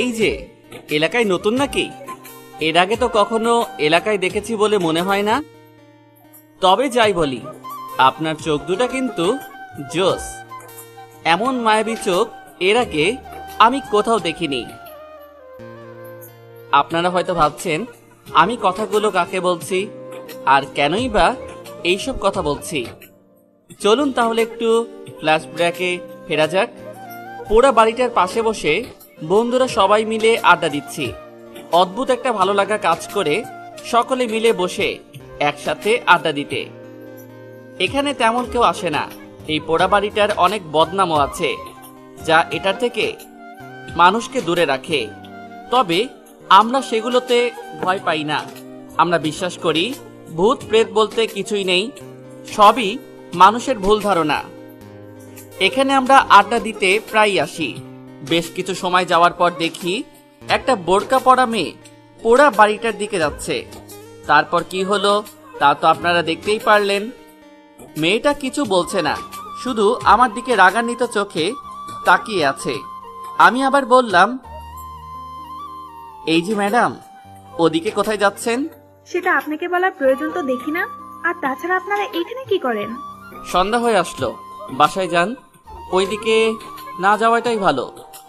এই যে এলাকায় নতুন নাকি? এর আগে তো কখনো এলাকায় দেখেছি বলে মনে হয় না। তবে যাই বলি, আপনার চোখ দুটা কিন্তু জোস। এমন মায়াবী চোখ এর আগে আমি কোথাও দেখিনি। আপনারা হয়তো ভাবছেন আমি কথাগুলো কাকে বলছি আর কেনই বা এইসব কথা বলছি। চলুন তাহলে একটু ফ্ল্যাশব্যাকে ফেরা যাক। পুরো বাড়িটার পাশে বসে বন্ধুরা সবাই মিলে আড্ডা দিচ্ছি। অদ্ভুত একটা ভালো লাগা কাজ করে সকলে মিলে বসে একসাথে আড্ডা দিতে। এখানে তেমন কেউ আসে না। এই পোড়া বাড়িটার অনেক বদনামও আছে, যা এটার থেকে মানুষকে দূরে রাখে। তবে আমরা সেগুলোতে ভয় পাই না। আমরা বিশ্বাস করি ভূত প্রেত বলতে কিছুই নেই, সবই মানুষের ভুল ধারণা। এখানে আমরা আড্ডা দিতে প্রায় আসি। বেশ কিছু সময় যাওয়ার পর দেখি একটা বোরকা পরা মেয়ে পোড়া বাড়িটার দিকে যাচ্ছে। তারপর কি হলো তা তো আপনারা দেখতেই পারলেন। মেয়েটা কিছু বলছে না, শুধু আমার দিকে রাগান্বিত চোখে তাকিয়ে আছে। আমি আবার বললাম, এই যে ম্যাডাম, ওদিকে কোথায় যাচ্ছেন? সেটা আপনাকে বলার প্রয়োজন তো দেখি না। আর তাছাড়া আপনারা এখানে কি করেন? সন্ধ্যা হয়ে আসলো, বাসায় যান। ওইদিকে না যাওয়াটাই ভালো,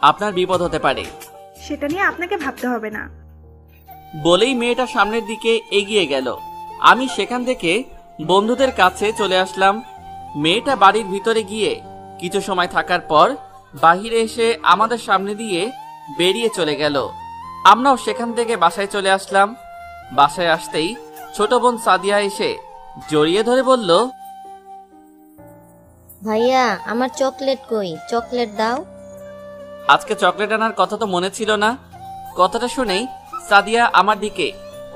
আপনার বিপদ হতে পারে। সেটা নিয়ে আপনাকে ভাবতে হবে না। বলেই মেয়েটা সামনের দিকে এগিয়ে গেল। আমি সেখান থেকে বন্ধুদের কাছে চলে আসলাম। মেয়েটা বাড়ির ভিতরে গিয়ে কিছু সময় থাকার পর বাহিরে এসে আমাদের সামনে দিয়ে বেরিয়ে চলে গেল। আমরাও সেখান থেকে বাসায় চলে আসলাম। বাসায় আসতেই ছোট বোন সাদিয়া এসে জড়িয়ে ধরে বলল, ভাইয়া আমার চকলেট কই? চকলেট দাও। আজকে চকলেট আনার কথা তো মনে ছিল না। কথাটা শুনেই সাদিয়া আমার দিকে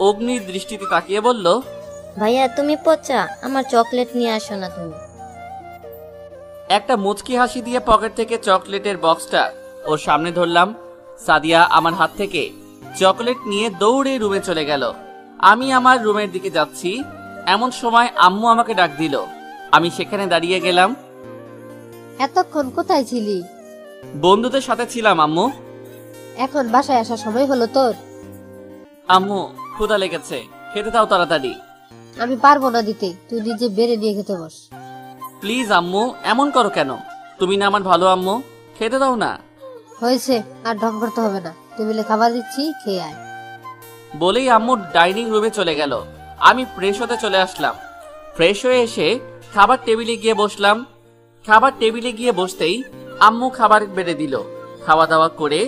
অগ্নির দৃষ্টিতে তাকিয়ে বলল, ভাইয়া তুমি পচা, আমার চকলেট নিয়ে আসো না তুমি। একটা মুচকি হাসি দিয়ে পকেট থেকে চকলেটের বক্সটা ওর সামনে ধরলাম। সাদিয়া আমার হাত থেকে চকলেট নিয়ে দৌড়ে রুমে চলে গেল। আমি আমার রুমের দিকে যাচ্ছি, এমন সময় আম্মু আমাকে ডাক দিল। আমি সেখানে দাঁড়িয়ে গেলাম। এতক্ষণ কোথায় ছিলি? বন্ধুদের সাথে ছিলাম আম্মু। এখন বাসায় আসার সময় হলো তোর? আম্মু ক্ষুধা লেগেছে, খেতে দাও তাড়াতাড়ি। আমি পারবো না দিতে, তুই নিজে বেড়ে নিয়ে খেতে বস। প্লিজ আম্মু, এমন করো কেন? তুমি না আমার ভালো আম্মু, খেতে দাও না। হয়েছে, আর ঢং করতে হবে না। টেবিলে খাবার দিচ্ছি, খেয়ে আয়। বলেই আম্মু ডাইনিং রুমে চলে গেল। আমি ফ্রেশ হতে চলে আসলাম। ফ্রেশ হয়ে এসে খাবার টেবিলে গিয়ে বসলাম। খাবার টেবিলে গিয়ে বসতেই আম্মু খাবার বেড়ে দিল। খাওয়া দাওয়া করে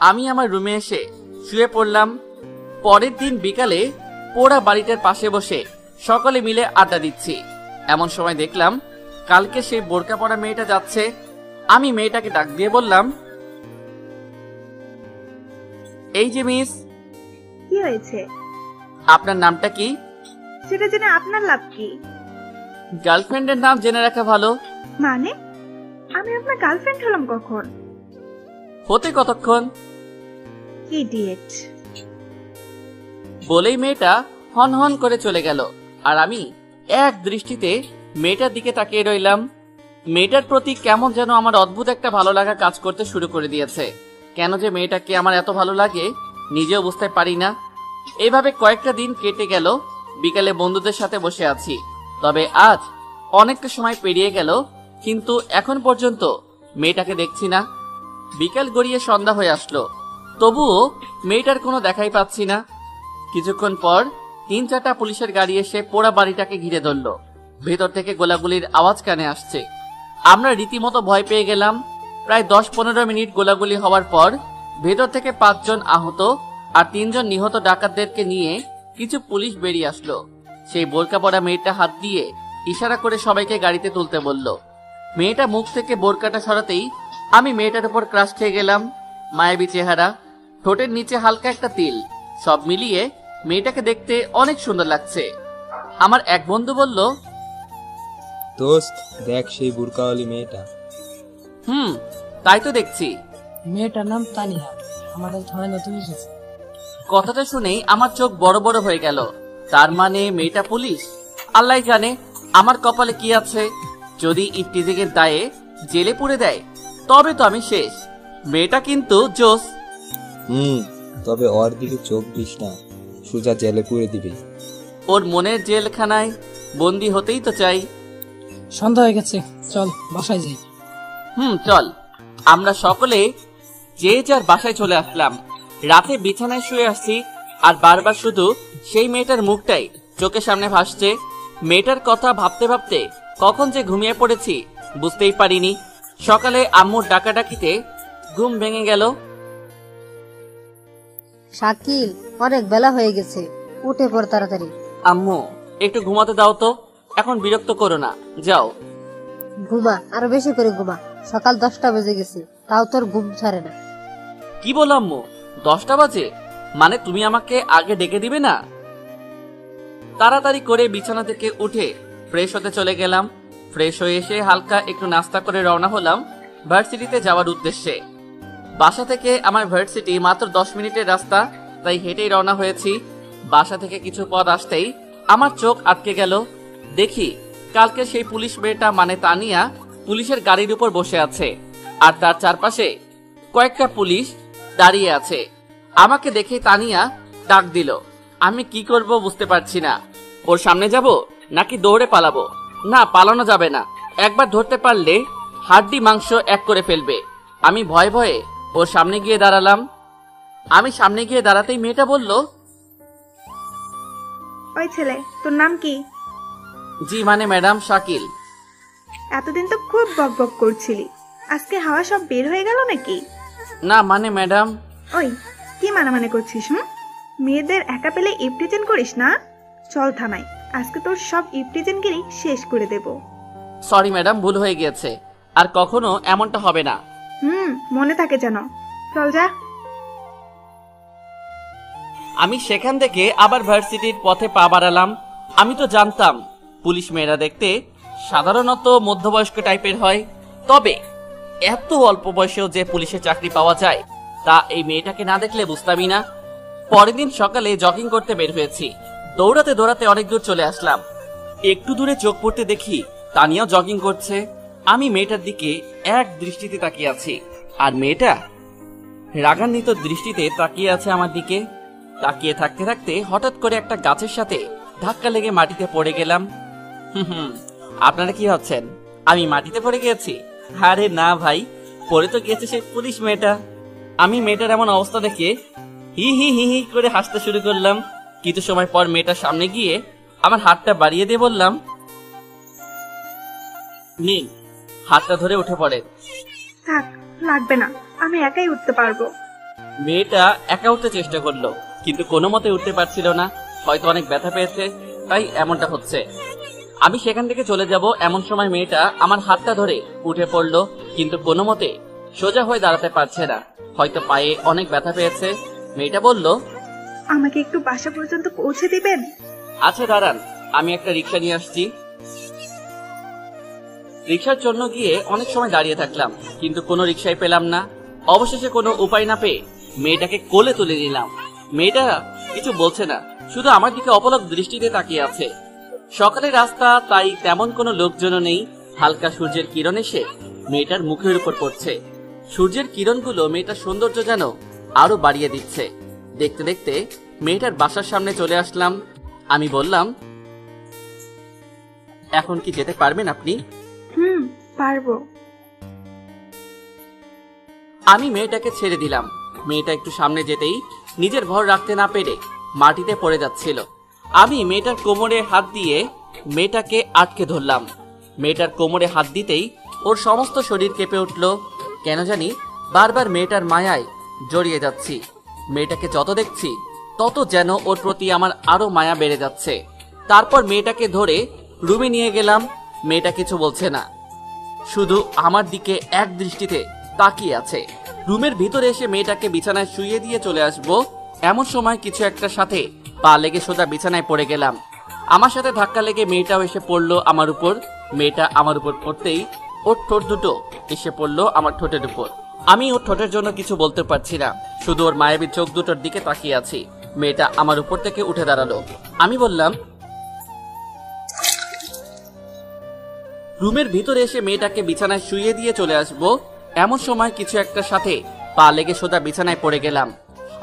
আমি আমার রুমে এসে শুয়ে পড়লাম। পরের দিন বিকালে পোড়া বাড়িটার পাশে বসে সকলে মিলে আড্ডা দিচ্ছি। এমন সময় দেখলাম কালকে সেই বোরকা পরা মেয়েটা যাচ্ছে। আমি মেয়েটাকে ডাক দিয়ে বললাম, এই যে মিস। কি হয়েছে? আপনার নামটা কি? সেটা জেনে আপনার লাভ কি? গার্লফ্রেন্ডের নাম জেনে রাখা ভালো। মানে আমি আপনার গার্লফ্রেন্ড হলাম কখন? হতে কতক্ষণ? ইডিয়েট। বলেই মেয়েটা হন হন করে চলে গেল। আর আমি এক দৃষ্টিতে মেয়েটার দিকে তাকিয়ে রইলাম। মেয়েটার প্রতি কেমন যেন আমার অদ্ভুত একটা ভালো লাগা কাজ করতে শুরু করে দিয়েছে। কেন যে মেয়েটাকে আমার এত ভালো লাগে নিজেও বুঝতে পারি না। এইভাবে কয়েকটা দিন কেটে গেল। বিকালে বন্ধুদের সাথে বসে আছি। তবে আজ অনেকটা সময় পেরিয়ে গেল, কিন্তু এখন পর্যন্ত মেয়েটাকে দেখছি না। বিকাল গড়িয়ে সন্ধ্যা হয়ে আসলো, তবুও মেয়েটার কোনো দেখাই পাচ্ছি না। কিছুক্ষণ পর 3-4টা পুলিশের গাড়ি এসে পোড়া বাড়িটাকে ঘিরে ধরল। ভেতর থেকে গোলাগুলির আওয়াজ কানে আসছে। আমরা রীতিমতো ভয় পেয়ে গেলাম। প্রায় 10-15 মিনিট গোলাগুলি হওয়ার পর ভেতর থেকে 5 জন আহত আর 3 জন নিহত ডাকাতদেরকে নিয়ে কিছু পুলিশ বেরিয়ে আসলো। সেই বোরকা পরা মেয়েটা হাত দিয়ে ইশারা করে সবাইকে গাড়িতে তুলতে বলল। মেয়েটা মুখ থেকে বোরকাটা সরাতেই আমি মেয়েটার উপর ক্রাশ খেয়ে গেলাম। মায়াবী চেহারা, ঠোঁটের নিচে হালকা একটা তিল, সব মিলিয়ে মেয়েটাকে দেখতে অনেক সুন্দর লাগছে। আমার এক বন্ধু বলল, দোস্ত দেখ সেই বুরকাওয়ালি মেয়েটা। তাই তো দেখছি। মেয়েটার নাম তানিয়া, আমাদের থানায় নতুন এসেছে। কথাটা শুনেই আমার চোখ বড় বড় হয়ে গেল। তার মানে মেয়েটা পুলিশ? আল্লাহ জানে আমার কপালে কি আছে। যদি ইফটিজিংয়ের দায়ে জেলে পুরে দেয় তবে তো আমি শেষ। মেয়েটা কিন্তু জোস। তবে ওর দিকে চোখ দিস না, সোজা জেলে পুরে দিবি। ওর মনের জেলখানায় বন্দি হতেই তো চাই। সন্ধ্যা হয়ে গেছে, চল বাসায় যাই। চল। আমরা সকলে যে যার বাসায় চলে আসলাম। রাতে বিছানায় শুয়ে আসছি আর বারবার শুধু সেই মেয়েটার মুখটাই চোখের সামনে ভাসছে। মেয়েটার কথা ভাবতে ভাবতে কখন যে ঘুমিয়ে পড়েছি বুঝতেই পারিনি। সকালে আম্মুর ডাকাডাকিতে ঘুম ভেঙে গেল। শাকিল, অনেক বেলা হয়ে গেছে, উঠে পড় তাড়াতাড়ি। আম্মু একটু ঘুমাতে দাও তো, এখন বিরক্ত করো না, যাও। ঘুমা, আরো বেশি করে ঘুমা। সকাল 10টা বেজে গেছে, তাও তোর ঘুম ছাড়ে না। কি বলো আম্মু, 10টা বাজে? মানে তুমি আমাকে আগে ডেকে দিবে না? তাড়াতাড়ি করে বিছানা থেকে উঠে ফ্রেশ হতে চলে গেলাম। ফ্রেশ হয়ে এসে হালকা একটু নাস্তা করে রওনা হলাম ভার্সিটিতে যাওয়ার উদ্দেশ্যে। বাসা থেকে আমার ভার্সিটি মাত্র 10 মিনিটের রাস্তা, তাই হেঁটেই রওনা হয়েছি। বাসা থেকে কিছু পথ আসতেই আমার চোখ আটকে গেল। দেখি কালকে সেই পুলিশ মেয়েটা মানে তানিয়া পুলিশের গাড়ির উপর বসে আছে, আর তার চারপাশে কয়েকটা পুলিশ দাঁড়িয়ে আছে। আমাকে দেখে তানিয়া ডাক দিল। আমি কি করব বুঝতে পারছি না। ওর সামনে যাব নাকি দৌড়ে পালাবো? না, পালানো যাবে না, একবার ধরতে পারলে হাড্ডি মাংস এক করে ফেলবে। আমি ভয়ে ভয়ে ওর সামনে গিয়ে দাঁড়ালাম। আমি সামনে গিয়ে দাঁড়াতেই মেয়েটা বলল, ওই ছেলে, তোর নাম কি? জি মানে ম্যাডাম, শাকিল। এতদিন তো খুব বকবক করছিলি, আজকে হাওয়া সব বের হয়ে গেল নাকি? না মানে ম্যাডাম। ওই, কি মানামানি করছিস? মেয়েদের একা পেলে ইফটিজেন করিস না? চল থানায়, আজকে তোর সব ইফটিজেনগিরি শেষ করে দেব। সরি ম্যাডাম, ভুল হয়ে গিয়েছে, আর কখনো এমনটা হবে না। মনে থাকে যেন। চল যা। আমি সেখান থেকে আবার ভার্সিটির পথে পা বাড়ালাম। আমি তো জানতাম পুলিশ মেয়েরা দেখতে সাধারণত মধ্যবয়স্ক টাইপের হয়, তবে এত অল্প বয়সেও যে পুলিশে চাকরি পাওয়া যায় তা এই মেয়েটাকে না দেখলে বুঝতামই না। পরের দিন সকালে জগিং করতে বের হয়েছি। দৌড়াতে দৌড়াতে অনেক দূর চলে আসলাম। একটু দূরে চোখ পড়তে দেখি তানিয়াও জগিং করছে। আমি মেয়েটার দিকে এক দৃষ্টিতে তাকিয়ে আছি, আর মেয়েটা রাগান্বিত দৃষ্টিতে তাকিয়ে আছে আমার দিকে। তাকিয়ে থাকতে থাকতে হঠাৎ করে একটা গাছের সাথে ধাক্কা লেগে মাটিতে পড়ে গেলাম। আপনারা কি ভাবছেন আমি মাটিতে পড়ে গিয়েছি? আরে না ভাই, পড়ে তো গিয়েছে সেই পুলিশ মেয়েটা। আমি মেয়েটার এমন অবস্থা দেখে হি হি হি হি করে হাসতে শুরু করলাম। কিছু সময় পর মেয়েটার সামনে গিয়ে আমার হাতটা বাড়িয়ে দিয়ে বললাম, নিন, হাতটা ধরে উঠে পড়েন। থাক, লাগবে না, আমি একাই উঠতে পারবো। মেয়েটা একা উঠতে চেষ্টা করলো, কিন্তু কোনো মতে উঠতে পারছিল না। হয়তো অনেক ব্যথা পেয়েছে, তাই এমনটা হচ্ছে। আমি সেখান থেকে চলে যাব এমন সময় মেয়েটা আমার হাতটা ধরে উঠে পড়লো, কিন্তু কোনো মতে সোজা হয়ে দাঁড়াতে পারছে না। হয়তো পায়ে অনেক ব্যথা পেয়েছে। মেয়েটা বলল, আমাকে একটু বাসা পর্যন্ত পৌঁছে দিবেন? আচ্ছা দাঁড়ান, আমি একটা রিক্সা নিয়ে আসছি। রিক্সার জন্য গিয়ে অনেক সময় দাঁড়িয়ে থাকলাম, কিন্তু কোনো রিক্সাই পেলাম না। অবশেষে কোনো উপায় না পেয়ে মেয়েটাকে কোলে তুলে নিলাম। মেয়েটা কিছু বলছে না, শুধু আমার দিকে অপলক দৃষ্টিতে তাকিয়ে আছে। সকালের রাস্তা, তাই তেমন কোনো লোকজনও নেই। হালকা সূর্যের কিরণ এসে মেয়েটার মুখের উপর পড়ছে। সূর্যের কিরণগুলো মেয়েটার সৌন্দর্য যেন আরো বাড়িয়ে দিচ্ছে। দেখতে দেখতে মেয়েটার বাসার সামনে চলে আসলাম। আমি বললাম, এখন কি যেতে পারবেন আপনি? পারবো। আমি মেয়েটাকে ছেড়ে দিলাম। মেয়েটা একটু সামনে যেতেই নিজের ভর রাখতে না পেরে মাটিতে পড়ে যাচ্ছিল। আমি মেয়েটার কোমরে হাত দিয়ে মেয়েটাকে আটকে ধরলাম। মেয়েটার কোমরে হাত দিতেই ওর সমস্ত শরীর কেঁপে উঠল। কেন জানি বারবার মেয়েটার মায়ায় জড়িয়ে যাচ্ছি। মেয়েটাকে যত দেখছি তত যেন ওর প্রতি আমার আরো মায়া বেড়ে যাচ্ছে। তারপর মেয়েটাকে ধরে রুমে নিয়ে গেলাম। মেয়েটা কিছু বলছে না, শুধু আমার দিকে এক দৃষ্টিতে তাকিয়ে আছে। রুমের ভিতরে এসে মেয়েটাকে বিছানায় শুইয়ে দিয়ে চলে আসবো এমন সময় কিছু একটা সাথে পা লেগে সোজা বিছানায় পড়ে গেলাম। আমার সাথে ধাক্কা লেগে মেয়েটাও এসে পড়লো আমার উপর। মেয়েটা আমার উপর পড়তেই ওর ঠোঁট দুটো এসে পড়লো আমার ঠোঁটের উপর। আমি ওর ঠোঁটের জন্য কিছু বলতে পারছি না, শুধু ওর মায়াবী চোখ দুটোর দিকে তাকিয়ে আছি। মেয়েটা আমার উপর থেকে উঠে দাঁড়ালো। আমি বললাম, রুমের ভিতরে এসে মেয়েটাকে বিছানায় শুইয়ে দিয়ে চলে আসবো, এমন সময় কিছু একটার সাথে পা লেগে সোজা বিছানায় পড়ে গেলাম।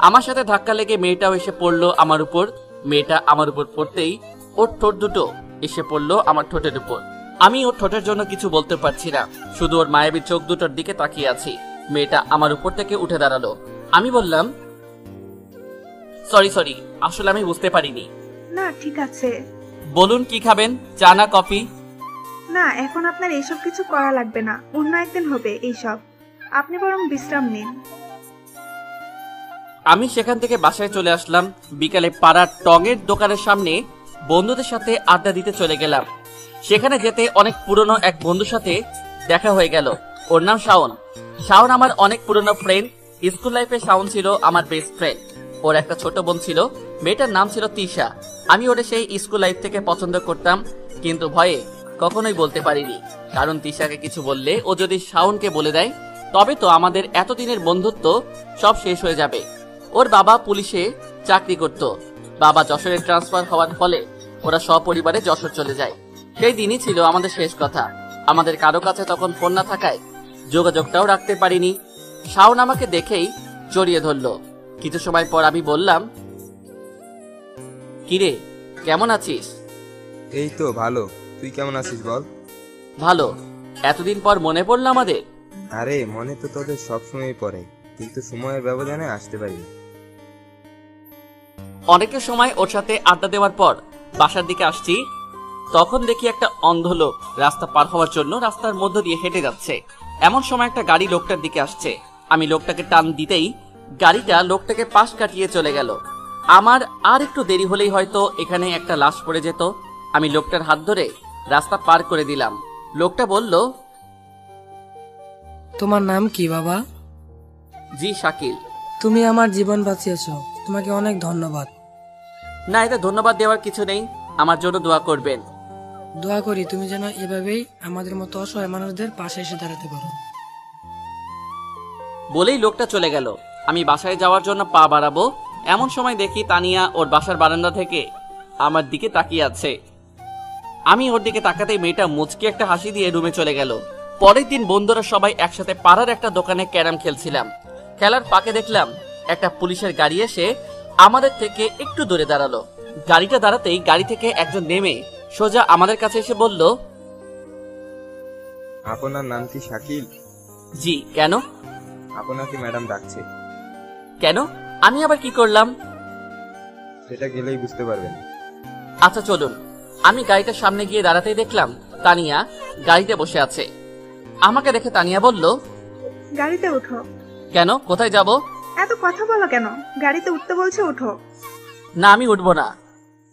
আমার সাথে ধাক্কা লেগে মেয়েটাও এসে পড়লো আমার উপর। মেয়েটা আমার উপর পড়তেই ওর ঠোঁট দুটো এসে পড়লো আমার ঠোঁটের উপর। আমি ওর ঠোঁটের জন্য কিছু বলতে পারছি না, শুধু ওর মায়াবী চোখ দুটোর দিকে তাকিয়ে আছি। মেয়েটা আমার উপর থেকে উঠে দাঁড়ালো। আমি বললাম, সরি, আসলে আমি বুঝতে পারিনি। না ঠিক আছে। বলুন কি খাবেন, চা না কফি? না, এখন আপনার এইসব কিছু করা লাগবে না, অন্য একদিন হবে এইসব। আপনি বরং বিশ্রাম নিন। আমি সেখান থেকে বাসায় চলে আসলাম। বিকালে পাড়ার টঙের দোকানের সামনে বন্ধুদের সাথে আড্ডা দিতে চলে গেলাম। সেখানে যেতে অনেক পুরনো এক বন্ধুর সাথে দেখা হয়ে গেল। ওর নাম শাওন। শাওন আমার অনেক পুরনো ফ্রেন্ড। স্কুল লাইফে শাওন ছিল আমার বেস্ট ফ্রেন্ড। ওর একটা ছোট বোন ছিল, মেয়েটার নাম ছিল তিশা। আমি ওরে সেই স্কুল লাইফ থেকে পছন্দ করতাম, কিন্তু ভয়ে কখনোই বলতে পারিনি। কারণ তিশাকে কিছু বললে ও যদি শাওনকে বলে দেয়, তবে তো আমাদের এতদিনের বন্ধুত্ব সব শেষ হয়ে যাবে। ওর বাবা পুলিশে চাকরি করত। বাবা যশোরে ট্রান্সফার হওয়ার ফলে ওরা সপরিবারে যশোর চলে যায়। সেই দিনই ছিল আমাদের শেষ কথা। আমাদের কারো কাছে তখন ফোন না থাকায় যোগাযোগটাও রাখতে পারিনি। শাওন আমাকে দেখেই জড়িয়ে ধরলো। কিছু সময় পর আমি বললাম, কিরে কেমন আছিস? এই তো ভালো, তুই কেমন আছিস বল? ভালো। এতদিন পর মনে পড়লো আমাদের। আরে মনে তো তোদের সবসময় পড়ে, কিন্তু সময়ের ব্যবধানে আসতে পারি না। অনেকের সময় ওর সাথে আড্ডা দেওয়ার পর বাসার দিকে আসছি, তখন দেখি একটা অন্ধ লোক রাস্তা পার হওয়ার জন্য রাস্তার মধ্য দিয়ে হেঁটে যাচ্ছে। এমন সময় একটা গাড়ি লোকটার দিকে আসছে। আমি লোকটাকে টান দিতেই গাড়িটা লোকটাকে পাশ কাটিয়ে চলে গেল। আমার আর একটু দেরি হলেই হয়তো এখানে একটা লাশ পড়ে যেত। আমি লোকটার হাত ধরে রাস্তা পার করে দিলাম। লোকটা বলল, তোমার নাম কি বাবা? জি শাকিল। তুমি আমার জীবন বাঁচিয়েছো, তোমাকে অনেক ধন্যবাদ। না, এতে ধন্যবাদ দেওয়ার কিছু নেই, আমার জন্য দোয়া করবেন। দোয়া করি তুমি যেন এভাবেই আমাদের মতো অসহায় মানুষদের পাশে এসে দাঁড়াতে পারো। বলেই লোকটা চলে গেল। আমি বাসায় যাওয়ার জন্য পা বাড়াবো, এমন সময় দেখি তানিয়া ওর বাসার বারান্দা থেকে আমার দিকে তাকিয়ে আছে। আমি ওর দিকে তাকাতেই মেয়েটা মুচকি একটা হাসি দিয়ে রুমে চলে গেল। পরের দিন বন্ধুরা সবাই একসাথে পাড়ার একটা দোকানে ক্যারাম খেলছিলাম। খেলার ফাঁকে দেখলাম একটা পুলিশের গাড়ি এসে আমাদের থেকে একটু দূরে দাঁড়ালো। গাড়িটা দাঁড়াতেই গাড়ি থেকে একজন নেমে সোজা আমাদের কাছে এসে বলল, আপনার নাম কি শাকিল? জি। কেন? আপনাকে ম্যাডাম ডাকছে। কেন? আমি আবার কি করলাম? সেটা গেলেই বুঝতে পারবেন। আচ্ছা চলুন। আমি গাড়িটার সামনে গিয়ে দাঁড়াতেই দেখলাম তানিয়া গাড়িতে বসে আছে। আমাকে দেখে তানিয়া বলল, গাড়িতে উঠো। কেন? কোথায় যাব? এত কথা বলো কেন? গাড়িতে উঠতে বলছে, উঠো। না, আমি উঠবো না।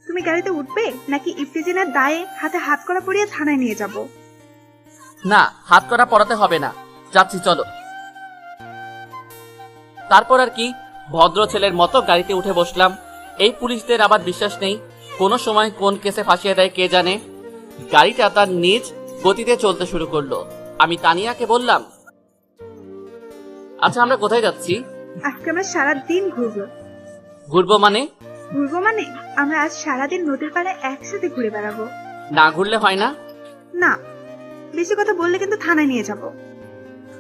তুমি গাড়িতে উঠবে নাকি ইফতিজিনের দায়ে হাতে হাত করা পরিয়ে থানায় নিয়ে যাব? না, হাত করা পড়াতে হবে না, যাচ্ছি চলো। তারপর আর কি, ভদ্র ছেলের মতো গাড়িতে উঠে বসলাম। এই পুলিশদের আবার বিশ্বাস নেই, কোন সময় কোন কেসে ফাঁসিয়ে দেয় কে জানে। গাড়িটা তার নিজ গতিতে চলতে শুরু করলো। আমি তানিয়াকে বললাম, আচ্ছা আমরা কোথায় যাচ্ছি? আজকে আমরা সারাদিন ঘুরবো। ঘুরবো মানে? ঘুরবো মানে আমরা আজ সারাদিন নদীর পাড়ে একসাথে ঘুরে বেড়াবো। না ঘুরলে হয় না? না, বেশি কথা বললে কিন্তু থানায় নিয়ে যাব।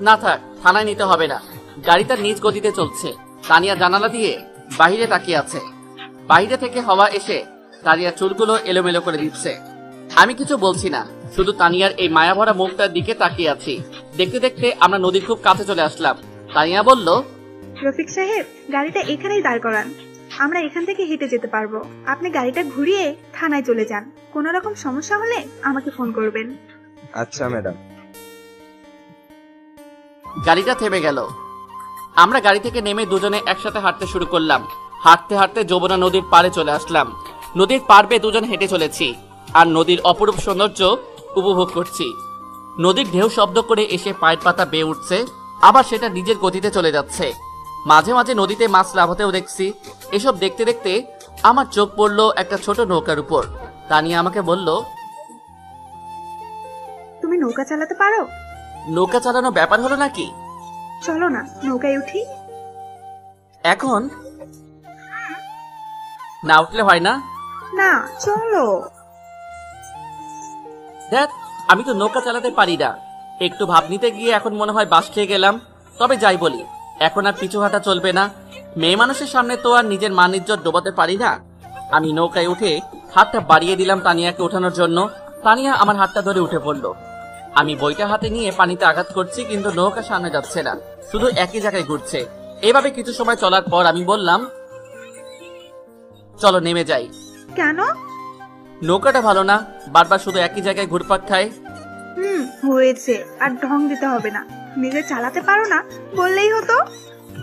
না থাক, থানায় নিতে হবে না। গাড়ি তার নিজ গতিতে চলছে। তানিয়া জানালা দিয়ে বাইরে তাকিয়ে আছে। বাইরে থেকে হাওয়া এসে তানিয়ার চুলগুলো এলোমেলো করে দিচ্ছে। আমি কিছু বলছি না, শুধু তানিয়ার এই মায়াভরা মুখটার দিকে তাকিয়ে আছি। দেখতে দেখতে আমরা নদীর খুব কাছে চলে আসলাম। তানিয়া বলল, রফিক সাহেব, গাড়িটা এখানেই দাঁড় করান, আমরা এখান থেকে হেঁটে যেতে পারবো। আপনি গাড়িটা ঘুরিয়ে থানায় চলে যান, কোনো রকম সমস্যা হলে আমাকে ফোন করবেন। আচ্ছা ম্যাডাম। গাড়িটা থেমে গেল। আমরা গাড়ি থেকে নেমে দুজনে একসাথে হাঁটতে শুরু করলাম। হাঁটতে হাঁটতে যমুনা নদীর পাড়ে চলে আসলাম। নদীর পাড় বেয়ে দুজন হেঁটে চলেছি আর নদীর অপরূপ সৌন্দর্য উপভোগ করছি। নদীর ঢেউ শব্দ করে এসে পায়ের পাতা বেয়ে উঠছে, আবার সেটা নিজের গতিতে চলে যাচ্ছে। মাঝে মাঝে নদীতে মাছ লাফাতেও দেখছি। এসব দেখতে দেখতে আমার চোখ পড়লো একটা ছোট নৌকার উপর। তানিয়া আমাকে বলল, তুমি নৌকা চালাতে পারো? নৌকা চালানো ব্যাপার হলো নাকি? চলো না নৌকায় উঠি। এখন না উঠলে হয় না? না চলো। দেখ, আমি তো নৌকা চালাতে পারি না। একটু ভাব নিতে গিয়ে এখন মনে হয় বাস খেয়ে গেলাম। তবে যাই বলি, এখন আর পিছু হাঁটা চলবে না। মেয়ে মানুষের সামনে তো আর নিজের মান ইজ্জত ডোবাতে পারি না। আমি নৌকায় উঠে হাতটা বাড়িয়ে দিলাম তানিয়াকে ওঠানোর জন্য। তানিয়া আমার হাতটা ধরে উঠে পড়লো। আমি বইটা হাতে নিয়ে পানিতে আঘাত করছি, কিন্তু নৌকা সামনে যাচ্ছে না, শুধু একই জায়গায় ঘুরছে। এভাবে কিছু সময় চলার পর আমি বললাম, চলো নেমে যাই। কেন? নৌকাটা ভালো না, বারবার শুধু একই জায়গায় ঘুরপাক খায়। হয়েছে, আর ঢং দিতে হবে না। নিজে চালাতে পারো না বললেই হতো।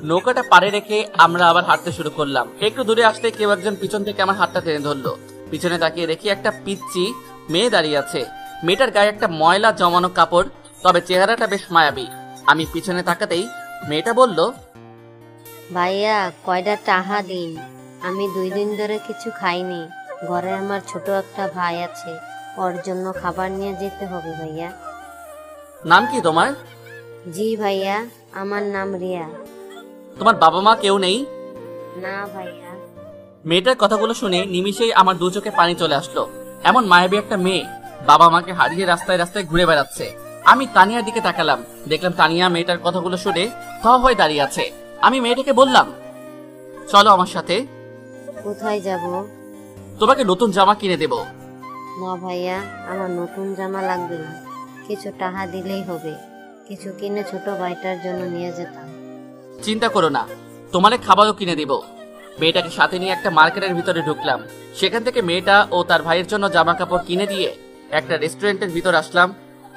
নৌকাটা পাড়ে রেখে আমরা আবার হাঁটতে শুরু করলাম। একটু দূরে আসতে কেউ একজন পিছন থেকে আমার হাতটা টেনে ধরলো। পিছনে তাকিয়ে দেখি একটা পিচ্চি মেয়ে দাঁড়িয়ে আছে। মেয়েটার গায়ে একটা ময়লা জমানো কাপড়, তবে চেহারাটা বেশ মায়াবী। আমি পিছনে তাকাতেই মেয়েটা বলল, ভাইয়া কয়টা টাকা দিন, আমি 2 দিন ধরে কিছু খাইনি। ঘরে আমার ছোট একটা ভাই আছে, ওর জন্য খাবার নিয়ে যেতে হবে ভাইয়া। নাম কি তোমার? জি ভাইয়া, আমার নাম রিয়া। তোমার বাবা মা কেউ নেই? না ভাইয়া। মেয়েটার কথাগুলো শুনে নিমিষেই আমার দু চোখে পানি চলে আসলো। এমন মায়াবী একটা মেয়ে বাবা মাকে হারিয়ে রাস্তায় রাস্তায় ঘুরে বেড়াচ্ছে। আমি তানিয়ার দিকে তাকালাম, দেখলাম তানিয়া মেয়েটার কথাগুলো শুনে থ হয়ে দাঁড়িয়ে আছে। আমি মেয়েটাকে বললাম, চলো আমার সাথে। কোথায় যাব? তোমাকে নতুন জামা কিনে দেব। না ভাইয়া, আমার নতুন জামা লাগবে না, কিছু টাকা দিলেই হবে। কিছু কিনে ছোট ভাইটার জন্য নিয়ে যেতাম। চিন্তা করো না, তোমারে খাবারও কিনে দেব। মেয়েটাকে সাথে নিয়ে একটা মার্কেটের ভিতরে ঢুকলাম। সেখান থেকে মেয়েটা ও তার ভাইয়ের জন্য জামা কাপড় কিনে দিয়ে একটা রেস্টুরেন্টের ভিতর আসলাম।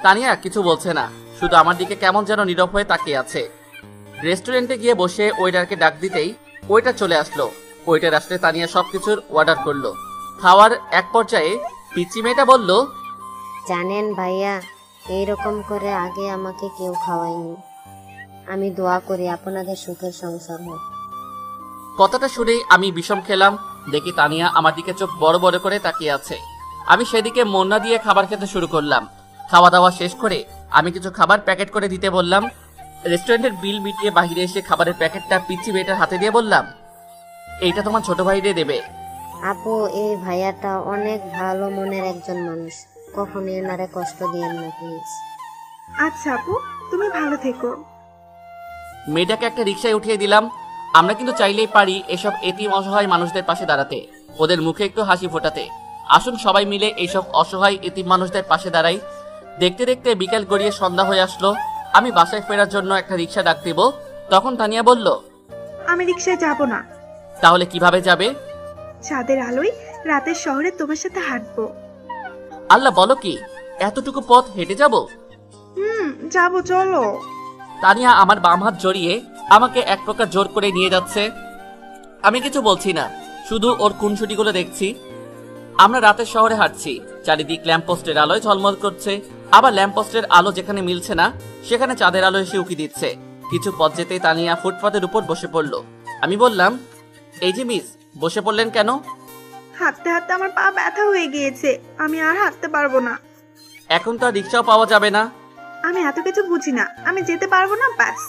তানিয়া কিছু বলছে না, শুধু আমার দিকে কেমন যেন নীরব হয়ে তাকিয়ে আছে। রেস্টুরেন্টে গিয়ে বসে ওয়েটারকে ডাক দিতেই ওয়েটার চলে আসলো। ওয়েটার আসলে তানিয়া সবকিছুর অর্ডার করলো। খাওয়ার এক পর্যায়ে পিচি মেয়েটা বলল, জানেন ভাইয়া, এইরকম করে আগে আমাকে কেউ খাওয়ায়নি। আমি দোয়া করি আপনাদের সুখের সংসার হোক। কথাটা শুনেই আমি বিষম খেলাম। দেখি তানিয়া আমার দিকে চোখ বড় বড় করে তাকিয়ে আছে। আমি সেদিকে মন না দিয়ে খাবার খেতে শুরু করলাম। খাওয়া দাওয়া শেষ করে আমি কিছু খাবার প্যাকেট করে দিতে বললাম। রেস্টুরেন্টের বিল মিটিয়ে বাহিরে এসে খাবারের প্যাকেটটা পিচ্চি মেয়েটার হাতে দিয়ে বললাম, এইটা তোমার ছোট ভাই রে দেবে। আপু, এই ভাইয়াটা অনেক ভালো মনের একজন মানুষ, কখনো এনারে কষ্ট দিয়েন না প্লিজ। আচ্ছা আপু, তুমি ভালো থেকো। মেয়েটাকে একটা রিকশায় উঠিয়ে দিলাম। আমরা কিন্তু চাইলেই পারি এসব এতিম অসহায় মানুষদের পাশে দাঁড়াতে, ওদের মুখে একটু হাসি ফোটাতে। আসুন সবাই মিলে এইসব অসহায় এতিম মানুষদের পাশে দাঁড়াই। দেখতে দেখতে বিকেল গড়িয়ে সন্ধ্যা হয়ে আসলো। আমি বাসায় ফেরার জন্য একটা রিকশা ডাক দিব, তখন তানিয়া বলল, আমি রিক্সায় যাব না। তাহলে কিভাবে যাবে? চাঁদের আলোয় রাতের শহরে তোমার সাথে হাঁটবো। আল্লাহ, বলো কি, এতটুকু পথ হেঁটে যাব? যাবো, চলো। তানিয়া আমার বাম হাত জড়িয়ে আমাকে এক প্রকার জোর করে নিয়ে যাচ্ছে। আমি কিছু বলছি না, শুধু ওর খুনসুটিগুলো দেখছি। আমরা রাতের শহরে হাঁটছি, চারিদিক ল্যাম্পপোস্টের আলোয় ঝলমল করছে। আবার ল্যাম্পপোস্টের আলো যেখানে মিলছে না, সেখানে চাঁদের আলো এসে উকি দিচ্ছে। কিছু পথ যেতে তানিয়া ফুটপাতের উপর বসে পড়লো। আমি বললাম, এই যে মিস, বসে পড়লেন কেন? হাঁটতে হাঁটতে আমার পা ব্যথা হয়ে গিয়েছে, আমি আর হাঁটতে পারবো না। এখন তো আর রিক্সাও পাওয়া যাবে না। আমি এত কিছু বুঝি না, আমি যেতে পারবো না, ব্যাস।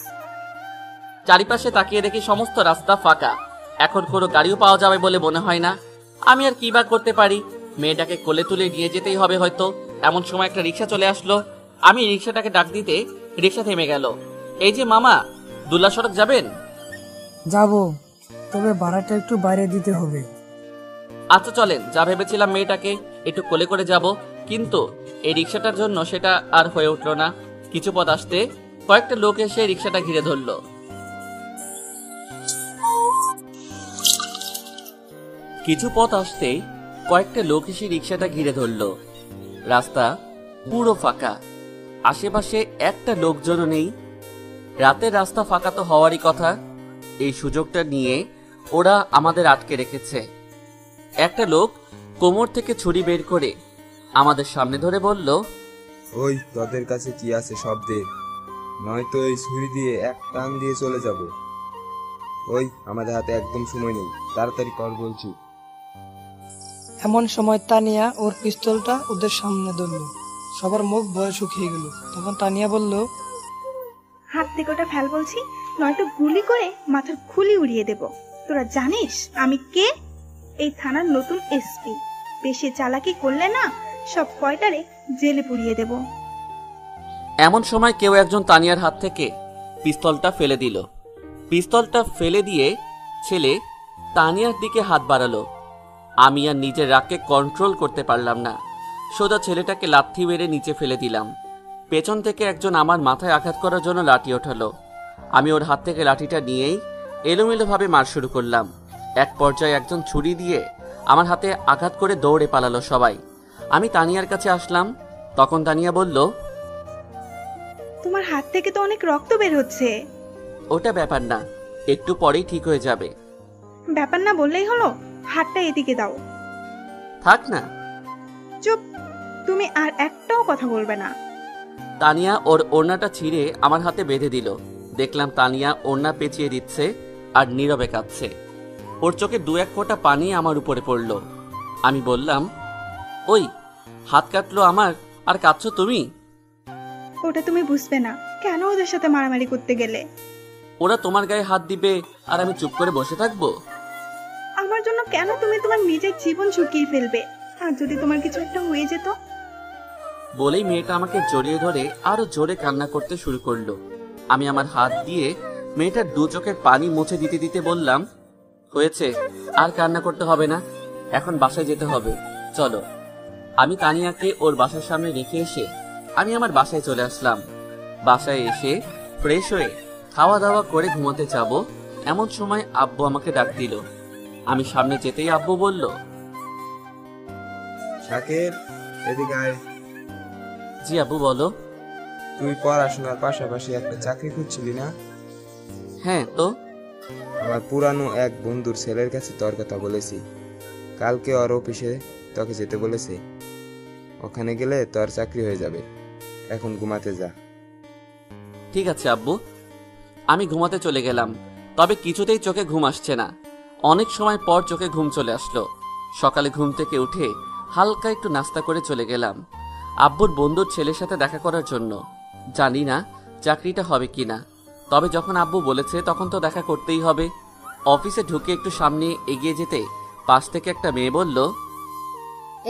চারিপাশে তাকিয়ে দেখি সমস্ত রাস্তা ফাঁকা। এখন কোনো গাড়িও পাওয়া যাবে বলে মনে হয় না। আমি আর কি বা করতে পারি? মেয়েটাকে কোলে তুলে নিয়ে যেতেই হবে হয়তো। এমন সময় একটা রিক্সা চলে আসলো। আমি রিক্সাটাকে ডাক দিতে রিক্সা থেমে গেল। এই যে মামা, দুল্লা সড়ক যাবেন? যাব, তবে ভাড়াটা একটু বাইরে দিতে হবে। আচ্ছা চলেন, যা ভেবেছিলাম মেয়েটাকে একটু কোলে করে যাব, কিন্তু এই রিক্সাটার জন্য সেটা আর হয়ে উঠলো না। কিছু পথ আসতে কয়েকটা লোক এসে রিক্সাটা ঘিরে ধরলো। রিক্সাটা ঘিরে ধরলো। রাস্তা পুরো ফাঁকা, আশেপাশে একটা লোকজনও নেই। রাতের রাস্তা ফাঁকা তো হওয়ারই কথা। এই সুযোগটা নিয়ে ওরা আমাদের আটকে রেখেছে। একটা লোক কোমর থেকে ছুরি বের করে আমাদের সামনে ধরে বলল, ওই তোদের কাছে কি আছে সব দে, নয়তো এই ছুরি দিয়ে এক টান দিয়ে চলে যাব। ওই আমাদের হাতে একদম সময় নেই, তাড়াতাড়ি কর বলছি। এমন সময় তানিয়া ওর পিস্তলটা ওদের সামনে ধরলো। সবার মুখ ভয়ে শুকিয়ে গেল। তখন তানিয়া বলল, হাত থেকে ওটা ফেল বলছি, নয়তো গুলি করে মাথার খুলি উড়িয়ে দেব। তোরা জানিস আমি কে? এই থানার নতুন এসপি। বেশি চালাকি করলে না, সব কয়টারে জেলে পুড়িয়ে দেব। এমন সময় কেউ একজন তানিয়ার হাত থেকে পিস্তলটা ফেলে দিল। পিস্তলটা ফেলে দিয়ে ছেলে তানিয়ার দিকে হাত বাড়ালো। আমি আর নিজের রাগকে কন্ট্রোল করতে পারলাম না, সোজা ছেলেটাকে লাথি মেরে নিচে ফেলে দিলাম। পেছন থেকে একজন আমার মাথায় আঘাত করার জন্য লাঠি ওঠালো। আমি ওর হাত থেকে লাঠিটা নিয়েই এলোমেলোভাবে মার শুরু করলাম। এক পর্যায়ে একজন ছুরি দিয়ে আমার হাতে আঘাত করে দৌড়ে পালালো সবাই। আমি তানিয়ার কাছে আসলাম, তখন তানিয়া বলল, তোমার হাত থেকে তো অনেক রক্ত বের হচ্ছে। ওটা ব্যাপার না, একটু পরেই ঠিক হয়ে যাবে। ব্যাপার না বললেই হলো, হাতটা এদিকে দাও। থাক না। চুপ, তুমি আর একটাও কথা বলবে না। তানিয়া ওর ওড়নাটা ছিঁড়ে আমার হাতে বেঁধে দিল। দেখলাম তানিয়া ওড়না পেঁচিয়ে দিচ্ছে আর নীরবে কাঁদছে। ওর চোখে 2-1 ফোঁটা পানি আমার উপরে পড়ল। আমি বললাম, ওই হাত কাটলো আমার আর কাঁদছো তুমি? ওটা তুমি বুঝবে না, কেন ওদের সাথে মারামারি করতে গেলে? ওরা তোমার গায়ে হাত দিবে আর আমি চুপ করে বসে থাকবো? আমার জন্য কেন তুমি তোমার নিজের জীবন ঝুঁকিয়ে ফেলবে? আর যদি তোমার কিছু একটা হয়ে যেত? বলেই মেয়েটা আমাকে জড়িয়ে ধরে আরো জোরে কান্না করতে শুরু করলো। আমি আমার হাত দিয়ে মেয়েটার 2 চোখের পানি মুছে দিতে দিতে বললাম, হয়েছে, আর কান্না করতে হবে না, এখন বাসায় যেতে হবে, চলো। আমি তানিয়াকে ওর বাসার সামনে রেখে এসে আমি আমার বাসায় চলে আসলাম। বাসায় এসে ফ্রেশ হয়ে খাওয়া দাওয়া করে ঘুমাতে যাব, এমন সময় আব্বু আমাকে ডাক দিল। আমি সামনে যেতেই আব্বু বলল, শাকির, এদিকে আয়। জি আব্বু, বলো। তুই পড়াশোনার পাশাপাশি একটা চাকরি খুঁজছিলি না? হ্যাঁ তো। আমার পুরানো এক বন্ধুর ছেলের কাছে তোর কথা বলেছি, কালকে ওর অফিসে তোকে যেতে বলেছে। ওখানে গেলে তোর চাকরি হয়ে যাবে। এখন ঘুমাতে যা। ঠিক আছে আব্বু। আমি ঘুমাতে চলে গেলাম, তবে কিছুতেই চোখে ঘুম আসছে না। অনেক সময় পর চোখে ঘুম চলে আসলো। সকালে ঘুম থেকে উঠে হালকা একটু নাস্তা করে চলে গেলাম আব্বুর বন্ধুর ছেলের সাথে দেখা করার জন্য। জানি না চাকরিটা হবে কিনা, তবে যখন আব্বু বলেছে তখন তো দেখা করতেই হবে। অফিসে ঢুকে একটু সামনে এগিয়ে যেতে পাশ থেকে একটা মেয়ে বলল,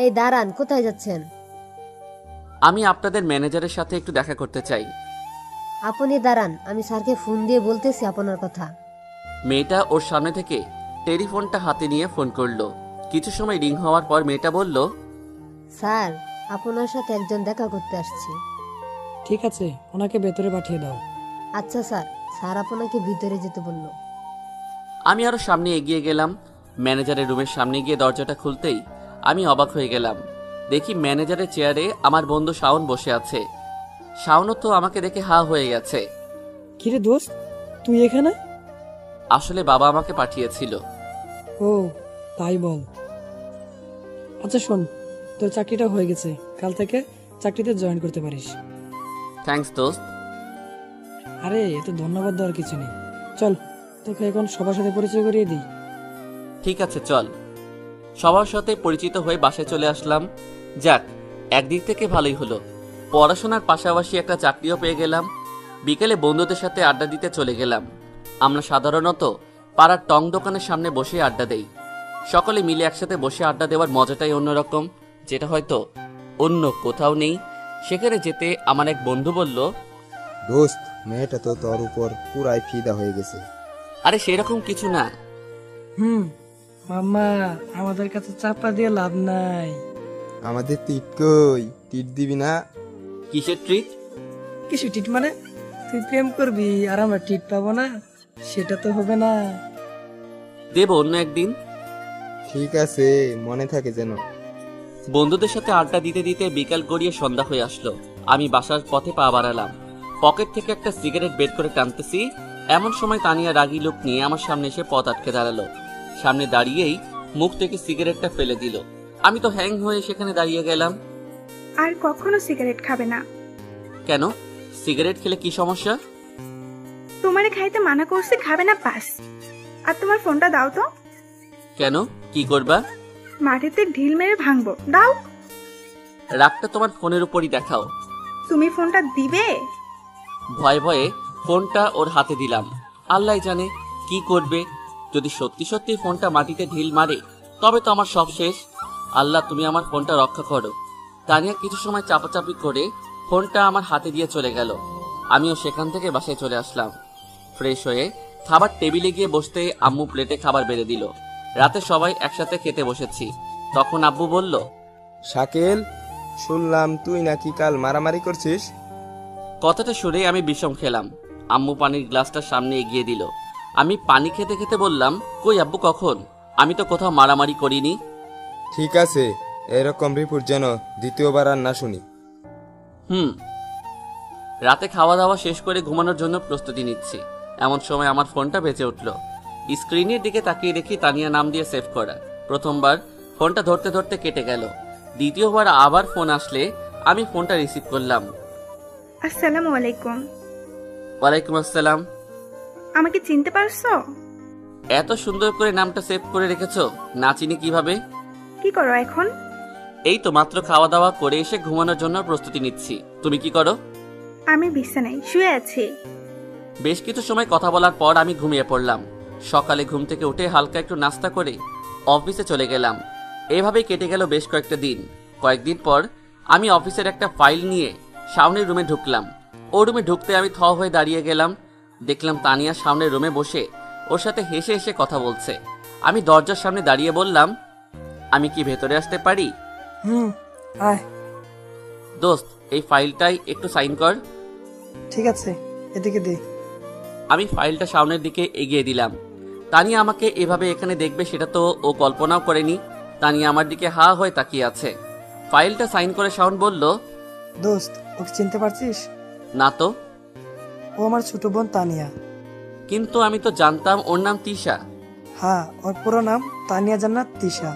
এই দাঁড়ান, কোথায় যাচ্ছেন? আমি আপনাদের ম্যানেজারের সাথে একটু দেখা করতে চাই। আপনি দাঁড়ান, আমি স্যারকে ফোন দিয়ে বলতেছি আপনার কথা। মেয়েটা ওর সামনে থেকে টেলিফোনটা হাতে নিয়ে ফোন করলো। কিছু সময় রিং হওয়ার পর মেয়েটা বলল, স্যার, আপনার সাথে একজন দেখা করতে আসছে। ঠিক আছে, ওনাকে ভেতরে পাঠিয়ে দাও। আচ্ছা স্যার, স্যার আপনাকে ভিতরে যেতে বলল। আমি আরো সামনে এগিয়ে গেলাম। ম্যানেজারের রুমের সামনে গিয়ে দরজাটা খুলতেই আমি অবাক হয়ে গেলাম। দেখি ম্যানেজারের চেয়ারে আমার বন্ধু শাওন বসে আছে। শাওনও তো আমাকে দেখে হা হয়ে গেছে। কিরে দোস্ত, তুই এখানে? আসলে বাবা আমাকে পাঠিয়েছিল। ও তাই বল। আচ্ছা শোন, তোর চাকরিটা হয়ে গেছে, কাল থেকে চাকরিতে জয়েন করতে পারিস। থ্যাঙ্কস দোস্ত। আরে এত ধন্যবাদ দেওয়ার কিছু নেই, চল তোকে এখন সবার সাথে পরিচয় করিয়ে দিই। ঠিক আছে চল। সবার সাথে পরিচিত হয়ে বাসায় চলে আসলাম। যাক, একদিক থেকে ভালোই হলো, পড়াশোনার পাশাপাশি একটা চাকরিও পেয়ে গেলাম। বিকেলে বন্ধুদের সাথে আড্ডা দিতে চলে গেলাম। আমরা সাধারণত পাড়ার টং দোকানের সামনে বসে আড্ডা দেই। সকলে মিলে একসাথে বসে আড্ডা দেওয়ার মজাটাই অন্যরকম, যেটা হয়তো অন্য কোথাও নেই। সেখানে যেতে আমার এক বন্ধু বলল, দোস্ত, মেয়েটা তো তোর উপর পুরাই ফিদা হয়ে গেছে। আরে সেরকম কিছু না। মাম্মা, আমাদের কাছে চাপা দিয়ে লাভ নাই। আমাদের টিট কই? টিট দিবি না? কিসের ট্রিট? কিছু টিট মানে? তুই প্রেম করবি আর আমরা টিট পাবো না, সেটা তো হবে না। দেব অন্য একদিন। ঠিক আছে, মনে থাকে যেন। বন্ধুদের সাথে আড্ডা দিতে দিতে বিকাল গড়িয়ে সন্ধ্যা হয়ে আসলো। আমি বাসার পথে পা বাড়ালাম। পকেট থেকে একটা সিগারেট বের করে টানতেছি, এমন সময় তানিয়া রাগী লোক নিয়ে আমার সামনে এসে পথ আটকে দাঁড়ালো। সামনে দাঁড়িয়েই মুখ থেকে সিগারেটটা ফেলে দিল। আমি তো হ্যাং হয়ে সেখানে দাঁড়িয়ে গেলাম। আর কখনো সিগারেট খাবে না। কেন? সিগারেট খেলে কি সমস্যা? তোমারে খাইতে মানা করছি, খাবে না পাস। আর তোমার ফোনটা দাও তো। কেন, কি করবা? মাটিতে ঢিল মেরে ভাঙবো, দাও। রাগটা তোমার ফোনের উপরই দেখাও। তুমি ফোনটা দিবে? ভয়ে ভয়ে ফোনটা ওর হাতে দিলাম। আল্লাহ জানে কি করবে। যদি সত্যি সত্যি ফোনটা মাটিতে ঢিল মারে তবে তো আমার সব শেষ। আল্লাহ, তুমি আমার ফোনটা রক্ষা করো। তানিয়া কিছু সময় চাপাচাপি করে ফোনটা আমার হাতে দিয়ে চলে গেল। আমিও সেখান থেকে বাসায় চলে আসলাম। ফ্রেশ হয়ে খাবার টেবিলে গিয়ে বসতে আম্মু প্লেটে খাবার বেড়ে দিল। রাতে সবাই একসাথে খেতে বসেছি। তখন আব্বু বলল, শাকিল, শুনলাম তুই নাকি কাল মারামারি করছিস। কথাটা শুনে আমি বিষম খেলাম। আম্মু পানির গ্লাসটা সামনে এগিয়ে দিল। আমি পানি খেতে খেতে বললাম, কই আব্বু, কখন? আমি তো কোথাও মারামারি করিনি। ঠিক আছে, এরকম রিপোর্ট যেন দ্বিতীয়বার আর না শুনি। রাতে খাওয়া দাওয়া শেষ করে ঘুমানোর জন্য প্রস্তুতি নিচ্ছি। এমন সময় আমার ফোনটা বেজে উঠল। স্ক্রিনের দিকে তাকিয়ে দেখি তানিয়া নাম দিয়ে সেভ করা। প্রথমবার ফোনটা ধরতে ধরতে কেটে গেল। দ্বিতীয়বার আবার ফোন আসলে আমি ফোনটা রিসিভ করলাম। আসসালামু আলাইকুম। ওয়ালাইকুম আসসালাম। আমাকে চিনতে পারছো? এত সুন্দর করে নামটা সেভ করে রেখেছো, না চিনি কিভাবে? কি করো এখন? এই তো মাত্র খাওয়া দাওয়া করে এসে ঘুমানোর জন্য প্রস্তুতি নিচ্ছি। তুমি কি করো? আমি বিছানায় শুয়ে আছি। বেশ কিছু সময় কথা বলার পর আমি ঘুমিয়ে পড়লাম। সকালে ঘুম থেকে উঠে হালকা একটু নাস্তা করে অফিসে চলে গেলাম। এভাবেই কেটে গেল বেশ কয়েকটা দিন। কয়েকদিন পর আমি অফিসের একটা ফাইল নিয়ে শাওনের রুমে ঢুকলাম। ও রুমে ঢুকতে আমি থ হয়ে দাঁড়িয়ে গেলাম। দেখলাম তানিয়া সামনের রুমে বসে ওর সাথে হেসে হেসে কথা বলছে। আমি দরজার সামনে দাঁড়িয়ে বললাম, আমি কি ভেতরে আসতে পারি? আয়। দোস্ত, এই ফাইলটাই একটু সাইন কর। ঠিক আছে, এদিকে দে। আমি ফাইলটা সামনের দিকে এগিয়ে দিলাম। তানিয়া আমাকে এভাবে এখানে দেখবে সেটা তো ও কল্পনাও করেনি। তানিয়া আমার দিকে হা হয়ে তাকিয়ে আছে। ফাইলটা সাইন করে শাওন বলল, দোস্ত, ওকে চিনতে পারছিস? না তো। ও আমার ছোট বোন তানিয়া। কিন্তু আমি তো জানতাম ওর নাম তিশা। হ্যাঁ, ওর পুরো নাম তানিয়া জান্নাত তিশা।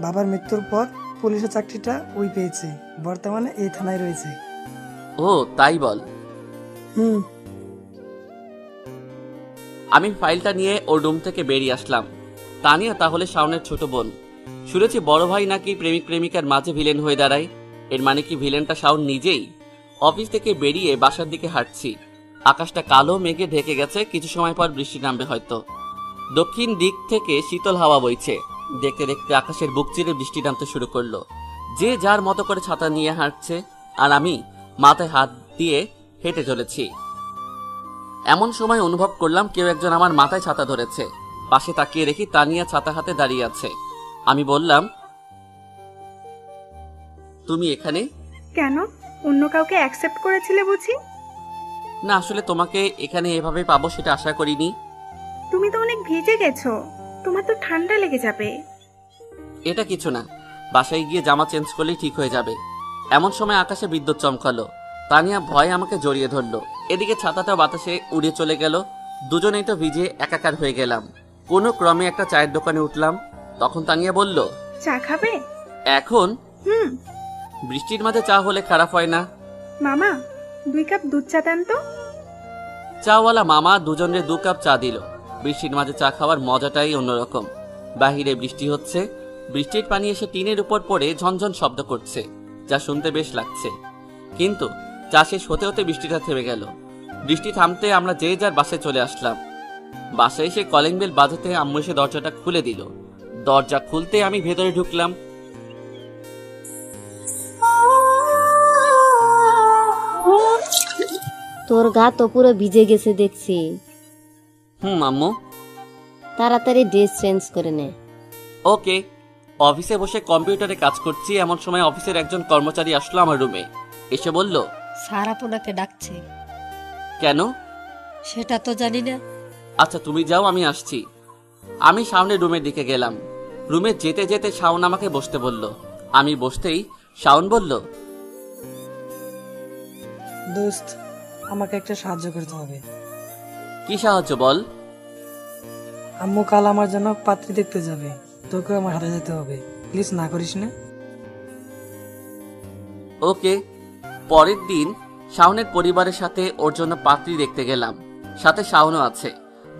বাবার মৃত্যুর পর পুলিশের চাকরিটা ওই পেয়েছে। বর্তমানে এই থানায় রয়েছে। ও তাই বল। হুম। আমি ফাইলটা নিয়ে ওর রুম থেকে বেরিয়ে আসলাম। তানিয়া তাহলে শাওনের ছোট বোন। শুনেছি বড় ভাই নাকি প্রেমিক প্রেমিকার মাঝে ভিলেন হয়ে দাঁড়ায়। এর মানে কি ভিলেনটা শাওন নিজেই? অফিস থেকে বেরিয়ে বাসার দিকে হাঁটছি। আকাশটা কালো মেঘে ঢেকে গেছে। কিছু সময় পর বৃষ্টি নামবে হয়তো। দক্ষিণ দিক থেকে শীতল হাওয়া বইছে। দেখতে দেখতে আকাশের বুক চিরে বৃষ্টি নামতে শুরু করলো। যে যার মতো করে ছাতা নিয়ে হাঁটছে, আর আমি মাথায় হাত দিয়ে হেঁটে চলেছি। এমন সময় অনুভব করলাম কেউ একজন আমার মাথায় ছাতা ধরেছে। পাশে তাকিয়ে দেখি তানিয়া ছাতা হাতে দাঁড়িয়ে আছে। আমি বললাম, তুমি এখানে? কেন? অন্য কাউকে অ্যাকসেপ্ট করেছিলে বুঝি? না, আসলে তোমাকে এখানে এভাবে পাবো সেটা আশা করিনি। তুমি তো অনেক ভিজে গেছো, তোমার তো ঠান্ডা লেগে যাবে। এটা কিছু না, বাসায় গিয়ে জামা চেঞ্জ করলেই ঠিক হয়ে যাবে। এমন সময় আকাশে বিদ্যুৎ চমকালো। তানিয়া ভয়ে আমাকে জড়িয়ে ধরলো। এদিকে ছাতাটা বাতাসে উড়ে চলে গেল। দুজনেই তো ভিজে একাকার হয়ে গেলাম। কোনো ক্রমে একটা চায়ের দোকানে উঠলাম। তখন তানিয়া বলল, চা খাবে? এখন? হুম। বৃষ্টির মাঝে চা হলে খারাপ হয় না। মামা, 2 কাপ দুধ চা দেন তো। চাওয়ালা মামা দুজনের 2 কাপ চা দিল। বৃষ্টির মাঝে চা খাওয়ার মজাটাই অন্যরকম। বাহিরে বৃষ্টি হচ্ছে। বৃষ্টির পানি এসে টিনের উপর পড়ে ঝনঝন শব্দ করছে, যা শুনতে বেশ লাগছে। কিন্তু চা শেষ হতে হতে বৃষ্টিটা থেমে গেল। বৃষ্টি থামতে আমরা যে যার বাসায় চলে আসলাম। বাসায় এসে কলিং বেল বাজাতে আম্মু এসে দরজাটা খুলে দিল। দরজা খুলতে আমি ভেতরে ঢুকলাম। তোর গা তো পুরো ভিজে গেছে দেখছি। আম্মু। তাড়াতাড়ি ড্রেস চেঞ্জ করে নে। ওকে। অফিসে বসে কম্পিউটারে কাজ করছি। এমন সময় অফিসের একজন কর্মচারী আসলো আমার রুমে। এসে বলল, স্যার আপনাকে ডাকছে। কেন? সেটা তো জানি না। আচ্ছা তুমি যাও, আমি আসছি। আমি শাওনের রুমের দিকে গেলাম। রুমে যেতে যেতে শাওন আমাকে বসতে বলল। আমি বসতেই শাওন বলল, দোস্ত, আমাকে একটা সাহায্য করতে হবে। কি সাহায্য বল? আম্মু কাল আমার জন্য পাত্রী দেখতে যাবে, তোকে আমার হাতে যেতে হবে। প্লিজ না করিস না। ওকে। পরের দিন শাওনের পরিবারের সাথে ওর জন্য পাত্রী দেখতে গেলাম। সাথে শাওনও আছে,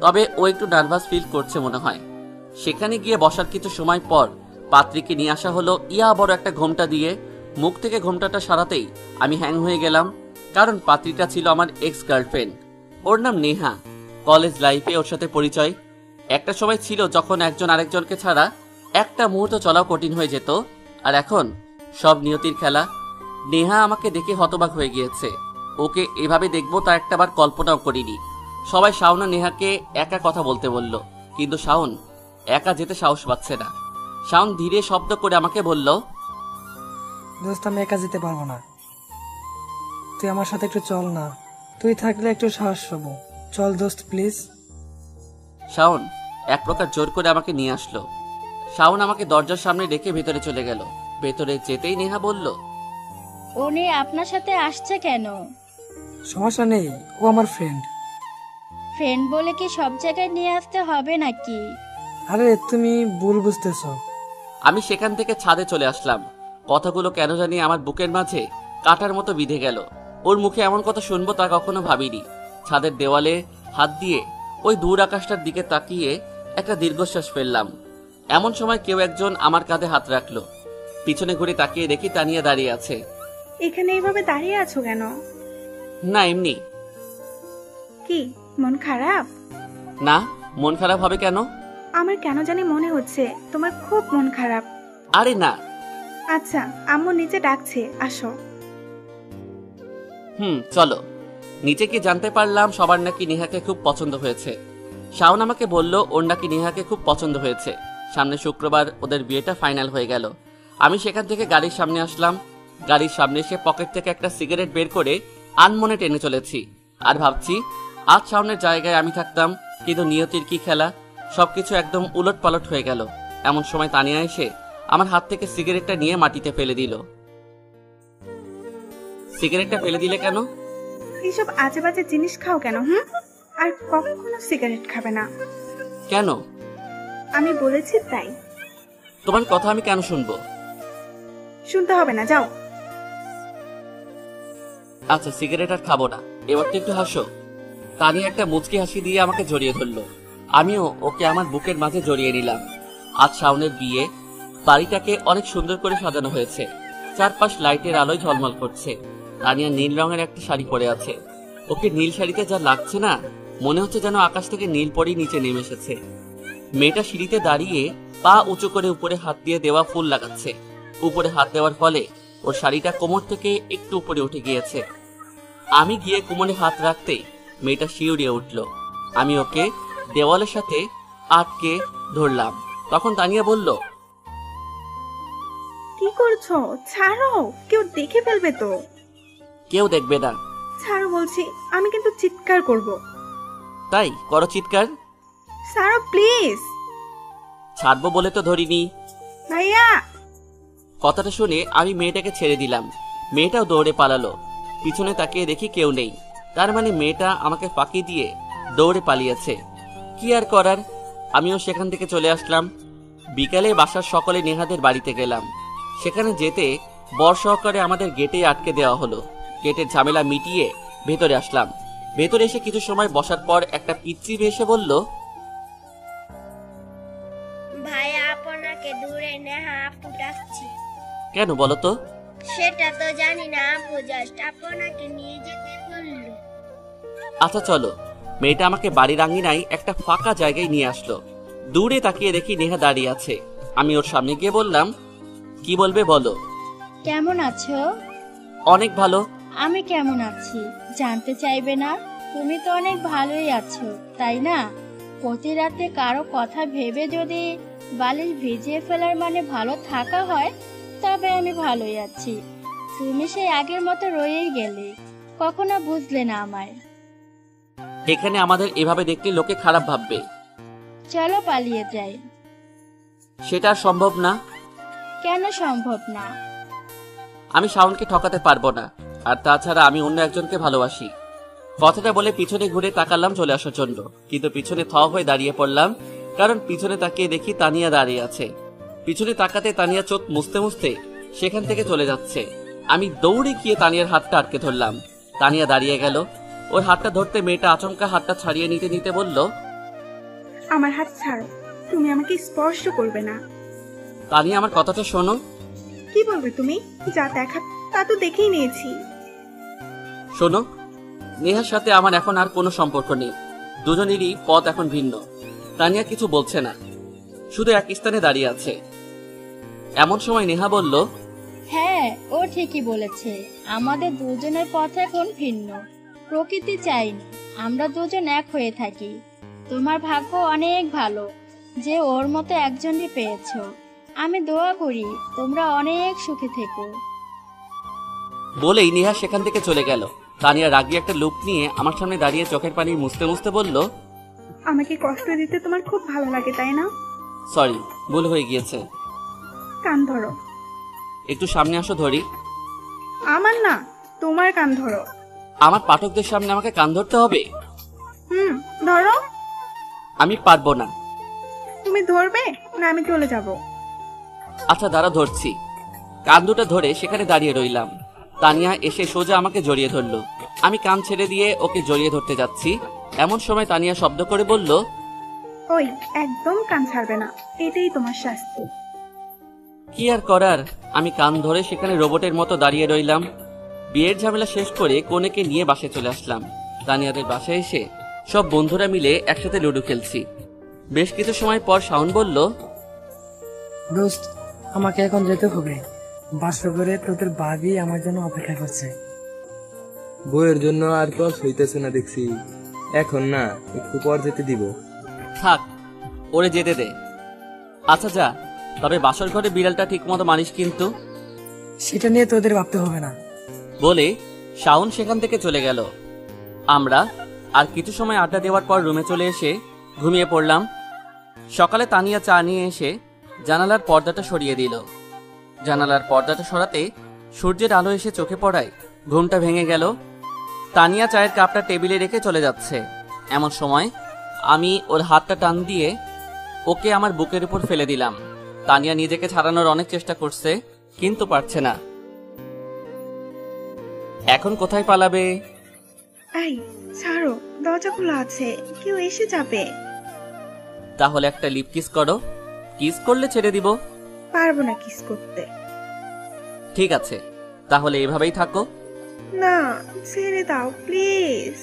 তবে ও একটু নার্ভাস ফিল করছে মনে হয়। সেখানে গিয়ে বসার কিছু সময় পর পাত্রীকে নিয়ে আসা হলো ইয়া বড় একটা ঘোমটা দিয়ে। মুখ থেকে ঘোমটাটা সরাতেই আমি হ্যাং হয়ে গেলাম, কারণ পাত্রীটা ছিল আমার এক্স গার্লফ্রেন্ড। ওর নাম নেহা। কলেজ লাইফে ওর সাথে পরিচয়। একটা সময় ছিল যখন একজন আরেকজনকে ছাড়া একটা মুহূর্ত চলাও কঠিন হয়ে যেত, আর এখন সব নিয়তির খেলা। নেহা আমাকে দেখে হতবাক হয়ে গিয়েছে। ওকে এভাবে দেখবো তা একটাবার কল্পনাও করিনি। সবাই শাওন আর নেহাকে একা কথা বলতে বলল, কিন্তু শাওন একা যেতে সাহস পাচ্ছে না। শাওন ধীরে শব্দ করে আমাকে বলল, দোস্ত আমি একা যেতে পারবো না, তুই আমার সাথে একটু চল না, তুই থাকলে একটু সাহস পাবো, চল দোস্ত প্লিজ। শাওন এক প্রকার জোর করে আমাকে নিয়ে আসলো। শাওন আমাকে দরজার সামনে রেখে ভেতরে চলে গেল। ভেতরে যেতেই নেহা বলল, উনি আপনার সাথে আসছে কেন? সমস্যা নেই, ও আমার ফ্রেন্ড। ফ্রেন্ড বলে কি সব জায়গায় নিয়ে আসতে হবে নাকি? আরে তুমি ভুল বুঝতেছো। আমি সেখান থেকে ছাদে চলে আসলাম। কথাগুলো কেন জানি আমার বুকের মাঝে কাটার মতো বিঁধে গেল। ওর মুখে এমন কথা শুনবো তা কখনো ভাবিনি। ছাদের দেওয়ালে হাত দিয়ে ওই দূর আকাশটার দিকে তাকিয়ে একটা দীর্ঘশ্বাস ফেললাম। এমন সময় কেউ একজন আমার কাঁধে হাত রাখলো। পিছনে ঘুরে তাকিয়ে দেখি তানিয়া দাঁড়িয়ে আছে। এখানে এইভাবে দাঁড়িয়ে আছো কেন? না এমনি। কি মন খারাপ? না, মন খারাপ হবে কেন? আমার কেন জানি মনে হচ্ছে তোমার খুব মন খারাপ। আরে না। আচ্ছা, আম্মু নিচে ডাকছে, আসো। চলো। নিচে কি জানতে পারলাম সবার নাকি নেহাকে খুব পছন্দ হয়েছে। শাওন আমাকে বলল ওর নাকি নেহাকে খুব পছন্দ হয়েছে। সামনে শুক্রবার ওদের বিয়েটা ফাইনাল হয়ে গেল। আমি সেখান থেকে গাড়ির সামনে আসলাম। গাড়ির সামনে এসে পকেট থেকে একটা সিগারেট বের করে আনমনে টেনে চলেছি। আর ভাবছি আজ শাওনের জায়গায় আমি থাকতাম, কিন্তু নিয়তির কি খেলা, সবকিছু একদম উলট পালট হয়ে গেল। এমন সময় তানিয়া এসে আমার হাত থেকে সিগারেটটা নিয়ে মাটিতে ফেলে দিল। সিগারেটটা ফেলে দিলে কেন? এইসব আজে বাজে জিনিস খাও কেন? আর কখনো সিগারেট খাবে না। কেন? আমি বলেছি তাই। তোমার কথা আমি কেন শুনবো? শুনতে হবে না, যাও। আচ্ছা সিগারেট আর খাবো না, এবার তো একটু হাসো। তানিয়া একটা মুচকি হাসি দিয়ে আমাকে জড়িয়ে ধরলো। আমিও ওকে আমার বুকের মাঝে জড়িয়ে নিলাম। আজ শাওনের বিয়ে। বাড়িটাকে অনেক সুন্দর করে সাজানো হয়েছে। চারপাশ লাইটের আলোয় ঝলমল করছে। তানিয়া নীল রঙের একটা শাড়ি পরে আছে। ওকে নীল শাড়িতে যা লাগছে না, মনে হচ্ছে যেন আকাশ থেকে নীল পরেই নিচে নেমে এসেছে। মেয়েটা সিঁড়িতে দাঁড়িয়ে পা উঁচু করে উপরে হাত দিয়ে দেওয়া ফুল লাগাচ্ছে। উপরে হাত দেওয়ার ফলে ওর শাড়িটা কোমর থেকে একটু উপরে উঠে গিয়েছে। আমি গিয়ে কোমরে হাত রাখতেই মেয়েটা শিউরিয়ে উঠল। আমি ওকে দেওয়ালের সাথে আটকে ধরলাম। তখন তানিয়া বলল, কি করছো? ছাড়ো, কেউ দেখে ফেলবে তো। কেউ দেখবে না। ছাড়ো বলছি, আমি কিন্তু চিৎকার করব। তাই করো চিৎকার। ছাড়ো প্লিজ। ছাড়বো বলে তো ধরিনি। ভাইয়া। কথাটা শুনে আমি মেয়েটাকে ছেড়ে দিলাম। মেয়েটাও দৌড়ে পালালো। পিছনে তাকিয়ে দেখি কেউ নেই। তার মানে মেয়েটা আমাকে ফাঁকি দিয়ে দৌড়ে পালিয়েছে। কি আর করার, আমিও সেখান থেকে চলে আসলাম। বিকালে বাসার সকলে নেহাদের বাড়িতে গেলাম। সেখানে যেতে বর সহকারে আমাদের গেটে আটকে দেওয়া হলো। গেটের ঝামেলা মিটিয়ে ভেতরে আসলাম। ভেতরে এসে কিছু সময় বসার পর একটা পিচ্চি এসে বলল, ভাইয়া আপনাকে দূরে নেহা আপু ডাকছি। কেন বলো তো? সেটা তো জানি না, আপু জাস্ট আপনাকে নিয়ে যেতে বললো। আচ্ছা চলো। মেয়েটা আমাকে বাড়ির আঙিনায় একটা ফাঁকা জায়গায় নিয়ে আসলো। দূরে তাকিয়ে দেখি নেহা দাঁড়িয়ে আছে। আমি ওর সামনে গিয়ে বললাম, কি বলবে বলো। কেমন আছো? অনেক ভালো। আমি কেমন আছি জানতে চাইবে না? তুমি তো অনেক ভালোই আছো, তাই না? প্রতি রাতে কারো কথা ভেবে যদি বালিশ ভিজিয়ে ফেলার মানে ভালো থাকা হয়, তবে আমি ভালোই আছি। তুমি সেই আগের মতো রয়েই গেলে, কখনো বুঝলে না আমায়। এখানে আমাদের এভাবে দেখলে লোকে খারাপ ভাববে। চলো পালিয়ে যাই। সেটা আর সম্ভব না। কেন সম্ভব না? আমি শাওনকে ঠকাতে পারবো না। আর তাছাড়া আমি অন্য একজনকে ভালোবাসি। কথাটা বলে পিছনে ঘুরে তাকালাম চলে আসার জন্য, কিন্তু পিছনে থ হয়ে দাঁড়িয়ে পড়লাম। কারণ পিছনে তাকিয়ে দেখি তানিয়া দাঁড়িয়ে আছে। পিছনে তাকাতে তানিয়া চোখ মুছতে মুছতে সেখান থেকে চলে যাচ্ছে। আমি দৌড়ে গিয়ে তানিয়ার হাতটা আটকে ধরলাম। তানিয়া দাঁড়িয়ে গেল। ওর হাতটা ধরতে মেয়েটা আচমকা হাতটা ছাড়িয়ে নিতে নিতে বলল, আমার হাত ছাড়ো, তুমি আমাকে স্পর্শ করবে না। তানিয়া আমার কথাটা শোনো। কি বলবে তুমি? যা দেখা তা তো দেখেই নিয়েছি। শোনো, নেহার সাথে আমার এখন আর কোনো সম্পর্ক নেই। দুজনেরই পথ এখন ভিন্ন। তানিয়া কিছু বলছে না, শুধু এক স্থানে দাঁড়িয়ে আছে। এমন সময় নেহা বলল, হ্যাঁ হ্যাঁ, ও ঠিকই বলেছে। আমাদের দুজনের পথ এখন ভিন্ন। প্রকৃতি চাইনি আমরা দুজন এক হয়ে থাকি। তোমার ভাগ্য অনেক ভালো যে ওর মতো একজনই পেয়েছো। আমি দোয়া করি তোমরা অনেক সুখে থেকো। বলেই নেহা সেখান থেকে চলে গেল। তানিয়া রাগী একটা লুক নিয়ে আমার সামনে দাঁড়িয়ে চোখের পানি মুছতে মুছতে বলল, আমাকে কষ্ট দিতে তোমার খুব ভালো লাগে তাই না? সরি, ভুল হয়ে গিয়েছে। কান ধরো। একটু সামনে আসো ধরি। আমার না, তোমার কান ধরো। আমার পাঠকদের সামনে আমাকে কান ধরতে হবে? ধরো। আমি পারবো না। তুমি ধরবে না আমি চলে যাব? আচ্ছা দাঁড়া, ধরছি। কান দুটো ধরে সেখানে দাঁড়িয়ে রইলাম। তানিয়া এসে সোজা আমাকে জড়িয়ে ধরলো। আমি কান ছেড়ে দিয়ে ওকে জড়িয়ে ধরতে যাচ্ছি, এমন সময় তানিয়া শব্দ করে বলল, ওই একদম কান ছাড়বে না, এটাই তোমার শাস্তি। কি আর করার, আমি কান ধরে সেখানে রোবটের মতো দাঁড়িয়ে রইলাম। বিয়ের ঝামেলা শেষ করে কনেকে নিয়ে বাসায় চলে আসলাম। তানিয়াদের বাসায় এসে সব বন্ধুরা মিলে একসাথে লুডো খেলছি। বেশ কিছু সময় পর শাওন বলল, দোস্ত, আমাকে এখন যেতে হবে। বাসর করে তোদের বাবি আমার জন্য অপেক্ষা করছে। বইয়ের জন্য আর তো হইতেছে না দেখছি। এখন না, একটু পর যেতে দিব। থাক, ওরে যেতে দে। আচ্ছা যা, তবে বাসর ঘরে বিড়ালটা ঠিক মতো মানিস কিন্তু। সেটা নিয়ে তোদের ভাবতে হবে না। বলে শাওন সেখান থেকে চলে গেল। আমরা আর কিছু সময় আড্ডা দেওয়ার পর রুমে চলে এসে ঘুমিয়ে পড়লাম। সকালে তানিয়া চা নিয়ে এসে জানালার পর্দাটা সরিয়ে দিল। জানালার পর্দাটা সরাতে সূর্যের আলো এসে চোখে পড়ায় ঘুমটা ভেঙে গেল। তানিয়া চায়ের কাপটা টেবিলে রেখে চলে যাচ্ছে, এমন সময় আমি ওর হাতটা টান দিয়ে ওকে আমার বুকের উপর ফেলে দিলাম। তানিয়া নিজেকে ছাড়ানোর অনেক চেষ্টা করছে, কিন্তু পারছে না। এখন কোথায় পালাবে? এই ছাড়ো, দরজা খোলা আছে, কেউ এসে যাবে। তাহলে একটা লিপ কিস করো, কিস করলে ছেড়ে দিব। পারবো না কিস করতে। ঠিক আছে, তাহলে এভাবেই থাকো। না, ছেড়ে দাও প্লিজ।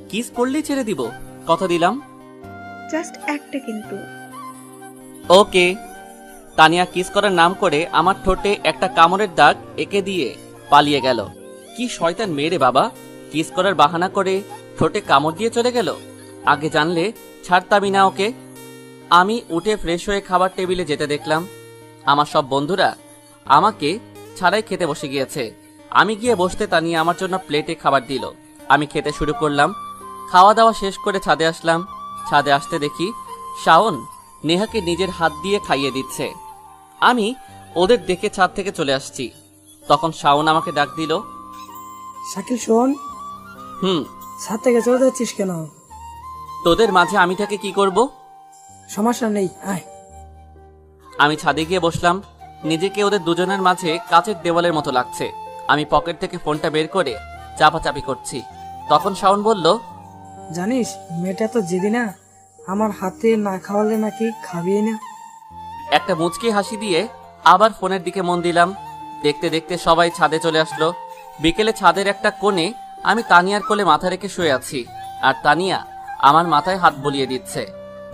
কিস করলেই ছেড়ে দিব, কথা দিলাম। জাস্ট একটা কিন্তু। ওকে। তানিয়া কিস করার নাম করে আমার ঠোঁটে একটা কামড়ের দাগ এঁকে দিয়ে পালিয়ে গেল। কি শয়তান মেয়ে রে বাবা, কিস করার বাহানা করে ঠোঁটে কামড় দিয়ে চলে গেল। আগে জানলে ছাড়তামই না ওকে। আমি উঠে ফ্রেশ হয়ে খাবার টেবিলে যেতে দেখলাম আমার সব বন্ধুরা আমাকে ছাড়াই খেতে বসে গিয়েছে। আমি গিয়ে বসতে তানিয়া আমার জন্য প্লেটে খাবার দিল। আমি খেতে শুরু করলাম। খাওয়া দাওয়া শেষ করে ছাদে আসলাম। ছাদে আসতে দেখি শাওন নেহাকে নিজের হাত দিয়ে খাইয়ে দিচ্ছে। আমি ওদের দেখে ছাদ থেকে চলে আসছি। তখন শাওন আমাকে ডাক দিল, শাকিল শোন। ছাদ থেকে চলে যাচ্ছিস কেন? তোদের মাঝে আমি থেকে কি করব? সমস্যা নেই, আয়। আমি ছাদে গিয়ে বসলাম। নিজেকে ওদের দুজনের মাঝে কাচের দেওয়ালের মতো লাগছে। আমি পকেট থেকে ফোনটা বের করে চাপাচাপি করছি। তখন শাওন বলল, জানিস মেয়েটা তো জেদি না, আমার হাতে না খাওয়ালে নাকি খাবিয়ে না। একটা মুচকি হাসি দিয়ে আবার ফোনের দিকে মন দিলাম। দেখতে দেখতে সবাই ছাদে চলে আসলো। বিকেলে ছাদের একটা কোণে আমি তানিয়ার কোলে মাথা রেখে শুয়ে আছি, আর তানিয়া আমার মাথায় হাত বুলিয়ে দিচ্ছে।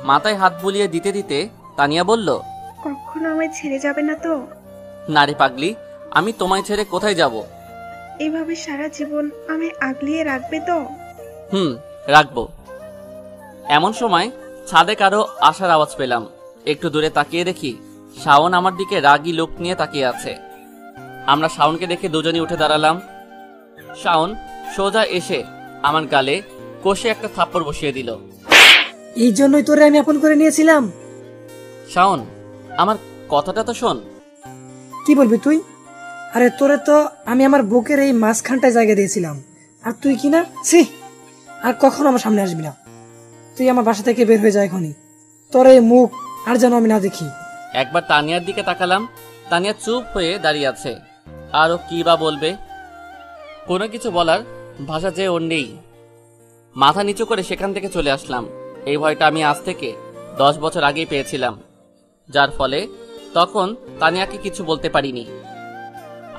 মাথায় হাত বুলিয়ে দিতে দিতে তানিয়া বলল, কখনো আমায় ছেড়ে যাবে না তো? না রে পাগলি, আমি তোমায় ছেড়ে কোথায় যাব? এভাবে সারা জীবন আমায় আগলিয়ে রাখবে তো? রাখবো। এমন সময় ছাদে কারো আসার আওয়াজ পেলাম। একটু দূরে তাকিয়ে দেখি শাওন আমার দিকে রাগী লোক নিয়ে তাকিয়ে আছে। আমরা শাওনকে দেখে দুজনই উঠে দাঁড়ালাম। শাওন সোজা এসে আমার গালে কষে একটা থাপ্পড় বসিয়ে দিল। এই জন্যই তোরে আমি আপন করে নিয়েছিলাম। শাওন, আমার কথাটা তো শোন। কি বলবি তুই? আরে তোরে তো আমি আমার বুকের এই মাঝখানটায় জায়গা দিয়েছিলাম, আর তুই কি না, ছি, আর কখনো আমার সামনে আসবি না। তুই আমার বাসা থেকে বের হয়ে যায় এখনই। তোর এই মুখ আর যেন আমি না দেখি। একবার তানিয়ার দিকে তাকালাম। তানিয়া চুপ হয়ে দাঁড়িয়ে আছে। আরো কি বা বলবে, কোনো কিছু বলার ভাষা যে ওর নেই। মাথা নিচু করে সেখান থেকে চলে আসলাম। এই ভয়টা আমি আজ থেকে 10 বছর আগেই পেয়েছিলাম, যার ফলে তখন তানিয়াকে কিছু বলতে পারিনি।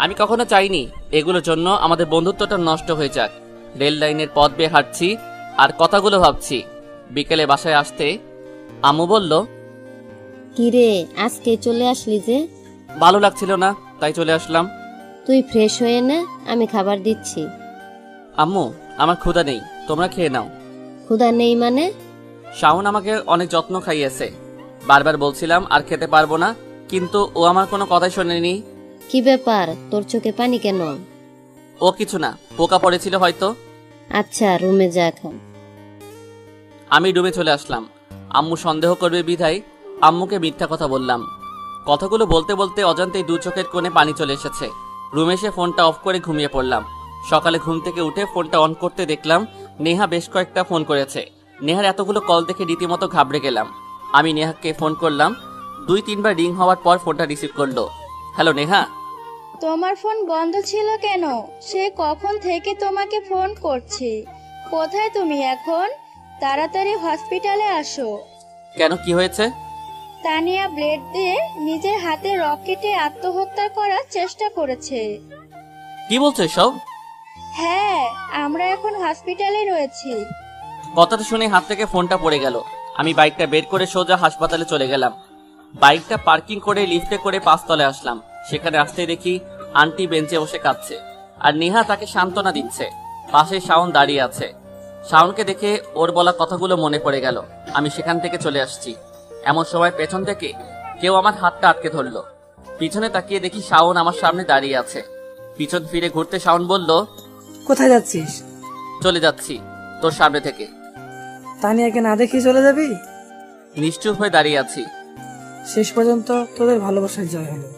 আমি কখনো চাইনি এগুলোর জন্য আমাদের বন্ধুত্বটা নষ্ট হয়ে যাক। রেল লাইনের পথ বেয়ে হাঁটছি আর কথাগুলো ভাবছি। বিকেলে বাসায় আসতে আম্মু বলল, কিরে আজকে চলে আসলি যে? ভালো লাগছিল না, তাই চলে আসলাম। তুই ফ্রেশ হয়ে নে, আমি খাবার দিচ্ছি। আম্মু, আমার ক্ষুধা নেই, তোমরা খেয়ে নাও। ক্ষুধা নেই মানে? শাওন আমাকে অনেক যত্ন খাইয়েছে, বারবার বলছিলাম আর খেতে পারবো না, কিন্তু ও আমার কোনো কথাই শোনেনি। কি ব্যাপার, তোর চোখে পানি কেন? ও কিছু না, পোকা পড়েছিল হয়তো। আচ্ছা, রুমে যা এখন। আমি রুমে চলে আসলাম। আম্মু সন্দেহ করবে বিধায় আম্মুকে মিথ্যা কথা বললাম। কথাগুলো বলতে বলতে অজান্তেই দু চোখের কোণে পানি চলে এসেছে। রুমে এসে ফোনটা অফ করে ঘুমিয়ে পড়লাম। সকালে ঘুম থেকে উঠে ফোনটা অন করতে দেখলাম নেহা বেশ কয়েকটা ফোন করেছে। নেহার এতগুলো কল দেখে রীতিমতো ঘাবড়ে গেলাম। আমি নেহাকে ফোন করলাম। 2-3 বার রিং হওয়ার পর ফোনটা রিসিভ করলো। হ্যালো নেহা। তোমার ফোন বন্ধ ছিল কেন? সে কখন থেকে তোমাকে ফোন করছে। কোথায় তুমি এখন? তাড়াতাড়ি হসপিটালে আসো। কেন, কি হয়েছে? তানিয়া ব্লেড দিয়ে নিজের হাতে রকেটে আত্মহত্যা করার চেষ্টা করেছে। কি বলছো সব? হ্যাঁ, আমরা এখন হসপিটালে রয়েছি। কথাটা শুনে হাত থেকে ফোনটা পড়ে গেল। আমি বাইকটা বের করে সোজা হাসপাতালে চলে গেলাম। বাইকটা পার্কিং করে লিফটে করে 5 তলায় আসলাম। সেখানে আসতেই দেখি আন্টি বেঞ্চে বসে কাঁদছে, আর নেহা তাকে সান্ত্বনা দিচ্ছে। পাশে শাওন দাঁড়িয়ে আছে। শাওনকে দেখে ওর বলা কথাগুলো মনে পড়ে গেল। আমি সেখান থেকে চলে আসছি। এমন সময় পেছন থেকে কেউ আমার হাতটা আটকে ধরলো। পিছনে তাকিয়ে দেখি শাওন আমার সামনে দাঁড়িয়ে আছে। পিছন ফিরে ঘুরতে শাওন বলল, কোথায় যাচ্ছিস? চলে যাচ্ছি তোর সামনে থেকে। তানিয়াকে না দেখি চলে যাবি? নিশ্চুপ হয়ে দাঁড়িয়ে আছি। শেষ পর্যন্ত তোদের ভালোবাসায় জয় হলো।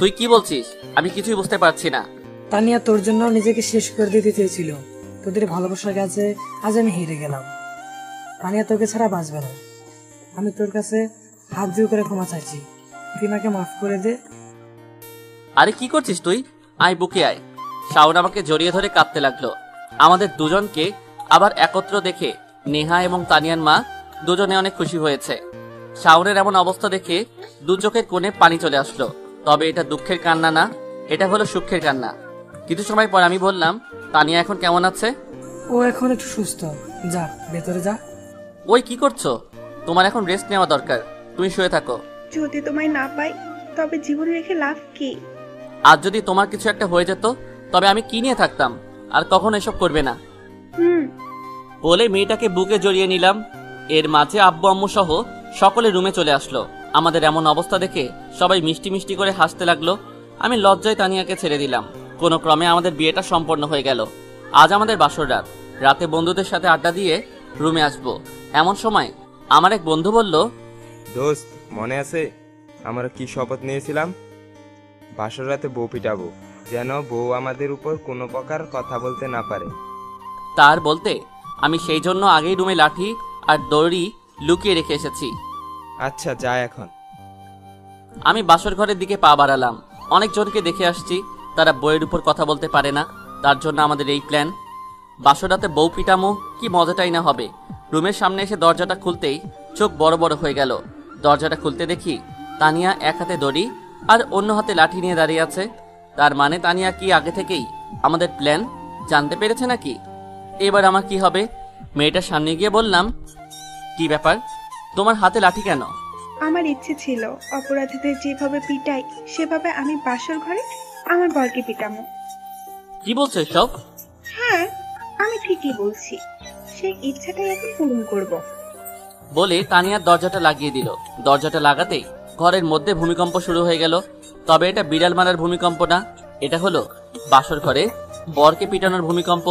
তুই কি বলছিস? আমি কিছুই বুঝতে পারছি না। তানিয়া তোর জন্য নিজেকে শেষ করে দিতে চেয়েছিল। তোদের ভালোবাসার কাছে আজ আমি হেরে গেলাম। তানিয়া তোকে ছাড়া বাঁচবে না। আমি তোর কাছে হাত জোড় করে ক্ষমা চাইছি। তুই আমাকে মাফ করে দে। আরে কি করছিস তুই? আয় বুকে আয়। শাওন আমাকে জড়িয়ে ধরে কাঁদতে লাগলো। আমাদের দুজনকে আবার একত্র দেখে নেহা এবং তানিয়ার মা দুজনে অনেক খুশি হয়েছে। শাওনের এমন অবস্থা দেখে দু চোখের কোণে পানি চলে আসলো। তবে এটা দুঃখের কান্না না, এটা হলো সুখের কান্না। কিছু সময় পর আমি বললাম, তানিয়া এখন কেমন আছে? ও এখন একটু সুস্থ। যা ভেতরে যা। ওই কি করছো? তোমার এখন রেস্ট নেওয়া দরকার, তুমি শুয়ে থাকো। যদি তোমায় না পাই তবে জীবন রেখে লাভ কি? আজ যদি তোমার কিছু একটা হয়ে যেত তবে আমি কি নিয়ে থাকতাম? আর কখনো এসব করবে না। বলে মেয়েটাকে বুকে জড়িয়ে নিলাম। এর মাঝে আব্বু আম্মু সহ সকলে রুমে চলে আসলো। আমাদের এমন অবস্থা দেখে সবাই মিষ্টি মিষ্টি করে হাসতে লাগলো। আমি লজ্জায় তানিয়াকে ছেড়ে দিলাম। কোনো ক্রমে আমাদের বিয়েটা সম্পন্ন হয়ে গেল। আজ আমাদের বাসর রাত। রাতে বন্ধুদের সাথে আড্ডা দিয়ে রুমে আসবো। এমন সময় আমার এক বন্ধু বলল, দোস্ত, মনে আছে আমরা কি শপথ নিয়েছিলাম? বাসর রাতে বউ পিটাবো, যেন বউ আমাদের উপর কোনো প্রকার কথা বলতে না পারে। তার বলতে আমি সেই জন্য আগেই রুমে লাঠি আর দড়ি লুকিয়ে রেখে এসেছি। আচ্ছা, যা এখন। আমি বাসর ঘরের দিকে পা বাড়ালাম। অনেকজনকে দেখে আসছি, তারা বইয়ের উপর কথা বলতে পারে না, তার জন্য আমাদের এই প্ল্যান। বাসর রাতে বউ পিটামো, কি মজাটাই না হবে। রুমের সামনে এসে দরজাটা খুলতেই চোখ বড় বড় হয়ে গেল। দরজাটা খুলতে দেখি তানিয়া এক হাতে দড়ি আর অন্য হাতে লাঠি নিয়ে দাঁড়িয়ে আছে। তার মানে তানিয়া কি আগে থেকেই আমাদের প্ল্যান জানতে পেরেছে নাকি? এবার আমার কি হবে? মেয়েটার সামনে গিয়ে বললাম, কি ব্যাপার, তোমার হাতে লাঠি কেন? আমার ইচ্ছে ছিল অপরাধীদের যেভাবে পিটাই সেভাবে আমি বাসর ঘরে আমার বরকে পিটামো। কি বলছো সব? হ্যাঁ, আমি ঠিকই বলছি। সেই ইচ্ছাটাই এখন পূরণ করব। বলে তানিয়ার দরজাটা লাগিয়ে দিল। দরজাটা লাগাতেই ঘরের মধ্যে ভূমিকম্প শুরু হয়ে গেল। তবে এটা বিড়াল মারার ভূমিকম্প না, এটা হলো বাসর ঘরে বরকে পিটানোর ভূমিকম্প।